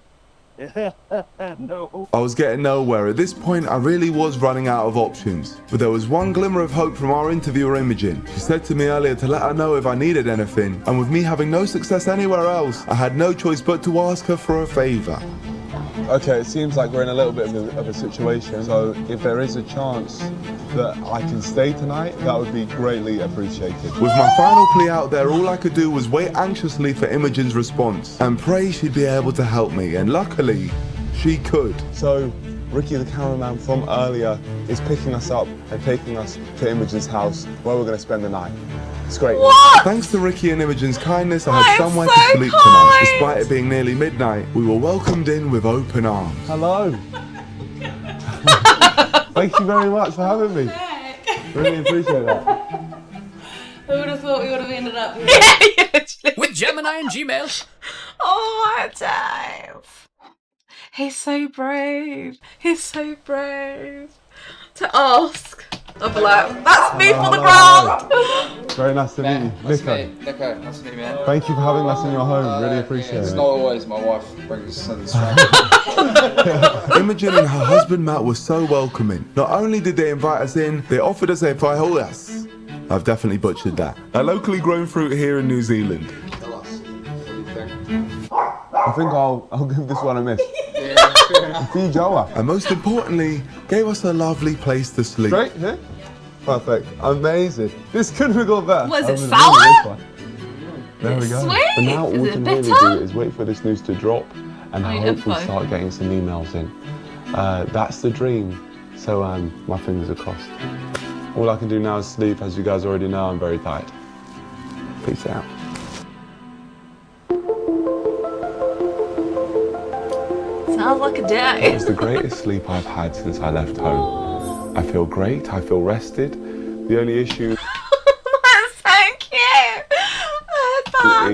No. I was getting nowhere. At this point, I really was running out of options. But there was one glimmer of hope from our interviewer, Imogen. She said to me earlier to let her know if I needed anything. And with me having no success anywhere else, I had no choice but to ask her for a favour. Okay, it seems like we're in a little bit of a situation. So if there is a chance that I can stay tonight, that would be greatly appreciated. With my final plea out there, all I could do was wait anxiously for Imogen's response and pray she'd be able to help me. And luckily, she could. So Ricky, the cameraman from earlier, is picking us up and taking us to Imogen's house where we're going to spend the night. It's great. What? Thanks to Ricky and Imogen's kindness, I had somewhere to sleep tonight. Despite it being nearly midnight, we were welcomed in with open arms. Hello. Thank you very much for having me. Really appreciate that. Who would have thought we would have ended up here? With Gemini and Gmail. Oh my Dave. He's so brave. He's so brave to ask. I'll be like, that's me for the ground. Very nice to meet you. Nico. Nico, nice to meet you, man. Thank you for having us in your home. Really appreciate it. It's not always my wife brings us in the Imogen and her husband Matt were so welcoming. Not only did they invite us in, they offered us a frijoles. I've definitely butchered that. A locally grown fruit here in New Zealand. I think I'll give this one a miss. And most importantly, gave us a lovely place to sleep. Straight here? Perfect. Amazing. This couldn't have gone better. Was it sour? There we go. Sweet? But now all Is we it can really bitter? do is wait for this news to drop and hopefully start getting some emails in. That's the dream. So my fingers are crossed. All I can do now is sleep. As you guys already know, I'm very tired. Peace out. Sounds like a day. It was the greatest sleep I've had since I left home. I feel great, I feel rested. The only issue That's so cute.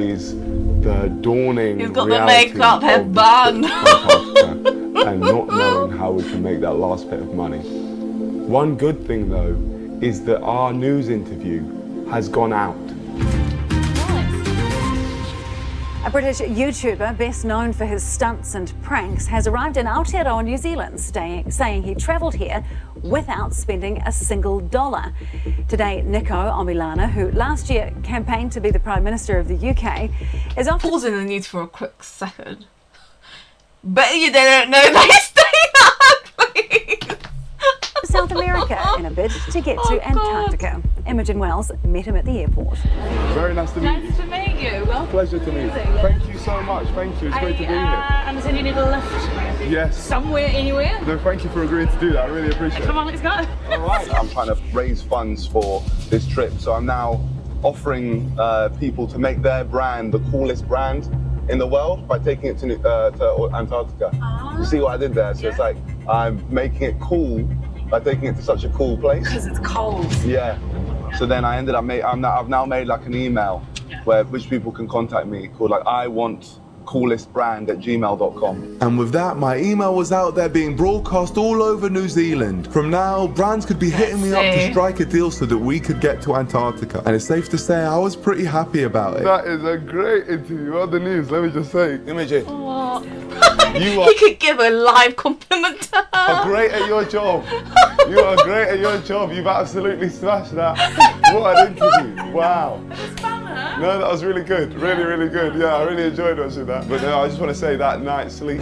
is the dawning He's got the reality makeup of head bun. and not knowing how we can make that last bit of money. One good thing though is that our news interview has gone out. A British YouTuber, best known for his stunts and pranks, has arrived in Aotearoa, New Zealand, saying he travelled here without spending a single dollar. Today, Nico Omilana, who last year campaigned to be the Prime Minister of the UK, is off. Pausing the news for a quick second. Bet you didn't know they stay that, South America in a bid to get to Antarctica. Imogen Wells met him at the airport. Very nice to meet you. Nice to meet you. Well, Pleasure to meet you. Thank you so much. Thank you. It's great to be here. I understand you need a lift. Yes. Somewhere, anywhere. No, thank you for agreeing to do that. I really appreciate it. Come on, let's go. All right. I'm trying to raise funds for this trip, so I'm now offering people to make their brand the coolest brand in the world by taking it to Antarctica. You see what I did there? So it's like I'm making it cool by taking it to such a cool place. Because it's cold. Yeah. So then I ended up I've now made like an email which people can contact me called like I want coolestbrand@gmail.com. And with that, my email was out there being broadcast all over New Zealand. From now, brands could be hitting me up to strike a deal so that we could get to Antarctica. And it's safe to say I was pretty happy about it. That is a great interview. What the news? Let me just say, Imogen, you He could give a live compliment to her. are great at your job. You are great at your job. You've absolutely smashed that. What an interview. Wow. No, that was really good. Really, really good. Yeah, I really enjoyed watching that. But no, I just want to say that night's sleep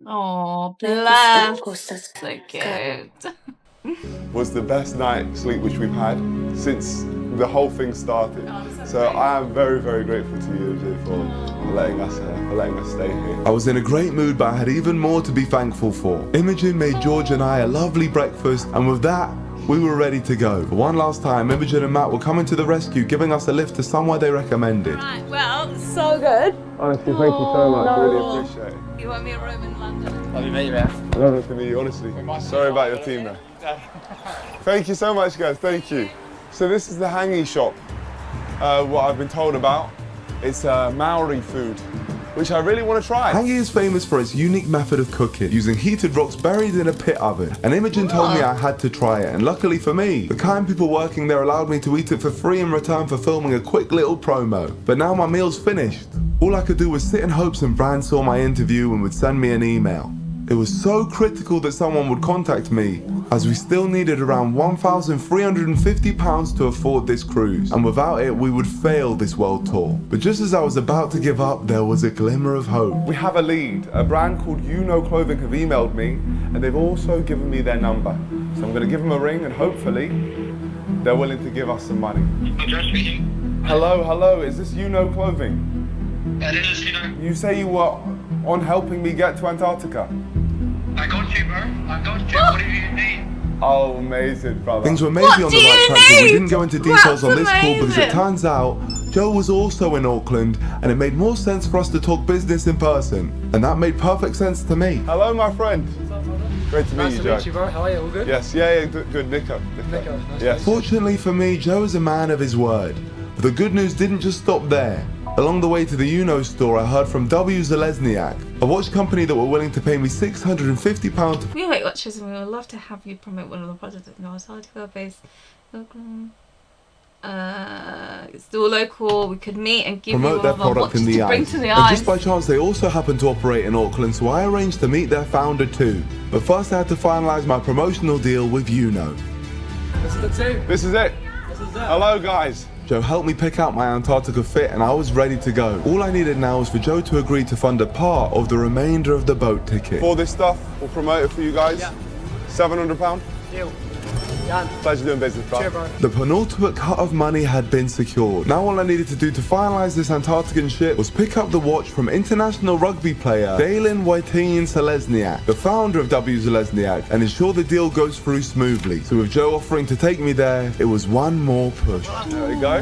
Oh, bless. So cute. was the best night's sleep which we've had since the whole thing started. So I am very, very grateful to you, Jay, for letting us stay here. I was in a great mood, but I had even more to be thankful for. Imogen made George and I a lovely breakfast, and with that, we were ready to go. For one last time, Imogen and Matt were coming to the rescue, giving us a lift to somewhere they recommended. Right, well, so good. Honestly, thank you so much. Really appreciate it. You want me a room in London? Love you, mate, man. Love to meet you, honestly. Sorry about your team, man. Thank you so much, guys. Thank you. So this is the hangi shop. What I've been told about. It's Maori food, which I really want to try. Hangi is famous for its unique method of cooking, using heated rocks buried in a pit oven. And Imogen told me I had to try it, and luckily for me, the kind people working there allowed me to eat it for free in return for filming a quick little promo. But now my meal's finished. All I could do was sit in hopes some brand saw my interview and would send me an email. It was so critical that someone would contact me, as we still needed around £1,350 to afford this cruise, and without it we would fail this world tour. But just as I was about to give up, there was a glimmer of hope. We have a lead. A brand called You Know Clothing have emailed me, and they've also given me their number. So I'm going to give them a ring, and hopefully they're willing to give us some money. Hello, hello, is this You Know Clothing? It is, you know. You say you were on helping me get to Antarctica. I got you, bro. I got you. What do you need? Oh, amazing, brother. Things were maybe on the right track, but we didn't go into details on this call because it turns out Joe was also in Auckland, and it made more sense for us to talk business in person. And that made perfect sense to me. Hello, my friend. Great to meet you, Joe. Nice to meet you, bro. How are you? All good? Yes, yeah, good. Nico. Nico, nice. Yes. Fortunately for me, Joe is a man of his word. But the good news didn't just stop there. Along the way to the Uno store, I heard from W. Zelezniak, a watch company that were willing to pay me £650. We make watches and we would love to have you promote one of the projects in Antarctica based. It's still local. We could meet and give Promote you their one of our product in watches the to bring ice. to the And ice. just by chance, they also happen to operate in Auckland, so I arranged to meet their founder too. But first, I had to finalise my promotional deal with Uno. This is the two. This is it. Hello, guys. Joe helped me pick out my Antarctica fit, and I was ready to go. All I needed now was for Joe to agree to fund a part of the remainder of the boat ticket. For this stuff, we'll promote it for you guys. Yeah. £700. Deal. Done. Pleasure doing business, bro. Cheers, bro. The penultimate cut of money had been secured. Now all I needed to do to finalise this Antarctican ship was pick up the watch from international rugby player Dalen Waitin Zelezniak, the founder of W. Zelezniak, and ensure the deal goes through smoothly. So with Joe offering to take me there, it was one more push. There we go.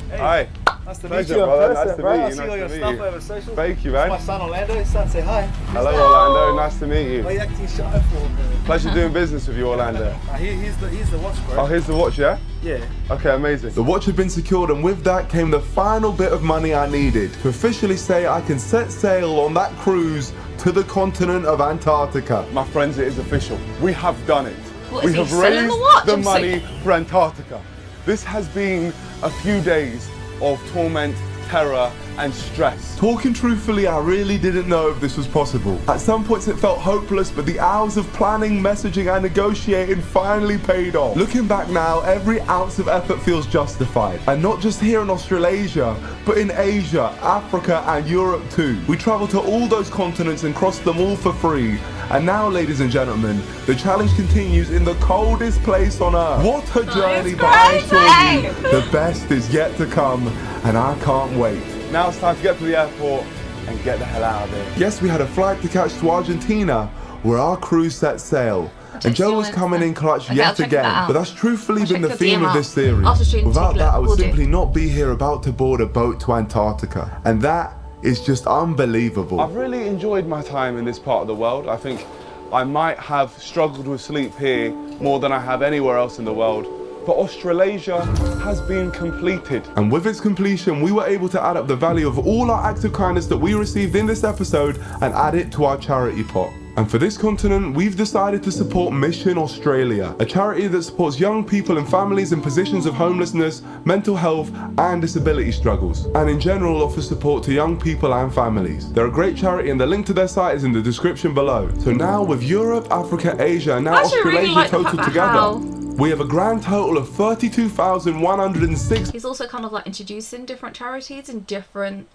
Hey. Hi. Nice to Pleasure, meet you in brother. person, Nice to bro. meet you. I see all Nice your to meet stuff you. over social. Thank you, man. My son Orlando, he's starting to say hi. Hello, Orlando. Nice to meet you. What are you acting shy for? Pleasure doing business with you, Orlando. Here's the watch, bro. Oh, here's the watch, yeah? Yeah. Okay, amazing. The watch had been secured, and with that came the final bit of money I needed to officially say I can set sail on that cruise to the continent of Antarctica. My friends, it is official. We have done it. What, we is he have selling raised the watch? the I'm money sick. for Antarctica. This has been a few days of torment, terror, and stress. Talking truthfully, I really didn't know if this was possible. At some points it felt hopeless, but the hours of planning, messaging and negotiating finally paid off. Looking back now, every ounce of effort feels justified. And not just here in Australasia, but in Asia, Africa and Europe too. We travelled to all those continents and crossed them all for free. And now, ladies and gentlemen, the challenge continues in the coldest place on earth. What a journey, but I assure you, the best is yet to come, and I can't wait. Now it's time to get to the airport and get the hell out of here. Yes, we had a flight to catch to Argentina, where our crew set sail. And Joe was coming in clutch yet again, but that's truthfully been the theme of this series. Without that, I would simply not be here about to board a boat to Antarctica. And that is just unbelievable. I've really enjoyed my time in this part of the world. I think I might have struggled with sleep here more than I have anywhere else in the world. But Australasia has been completed. And with its completion, we were able to add up the value of all our acts of kindness that we received in this episode and add it to our charity pot. And for this continent, we've decided to support Mission Australia, a charity that supports young people and families in positions of homelessness, mental health and disability struggles, and in general offers support to young people and families. They're a great charity and the link to their site is in the description below. So now with Europe, Africa, Asia and now Australasia total together, we have a grand total of 32,106. He's also kind of like introducing different charities in different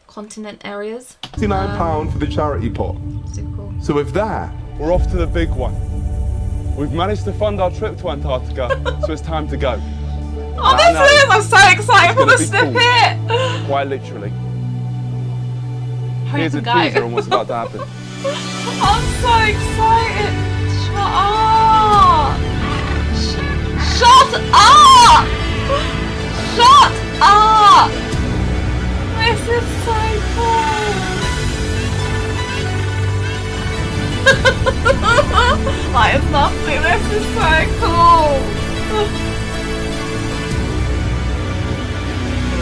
continent areas. £69 for the charity pot. Super cool. So with that, we're off to the big one. We've managed to fund our trip to Antarctica, so it's time to go. Oh, this is! I'm so excited for the snippet! Cool. Quite literally. Here's a teaser on what's about to happen. I'm so excited! Shut up! Shut up! Shut up! This is so cool! Like it's nothing, this is so cool!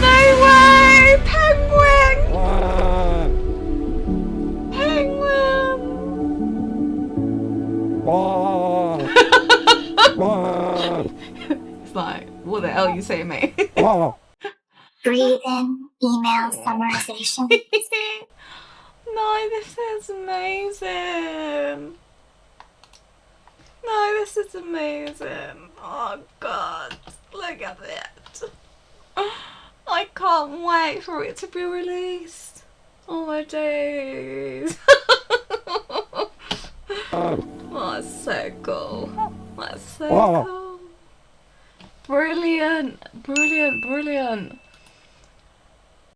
No way! Penguin! It's like, what the hell are you saying, mate? Breathe in, email summarization. No, this is amazing. No, this is amazing. Oh God, look at it. I can't wait for it to be released. Oh my days. Oh, that's so cool. That's so cool. Brilliant, brilliant, brilliant.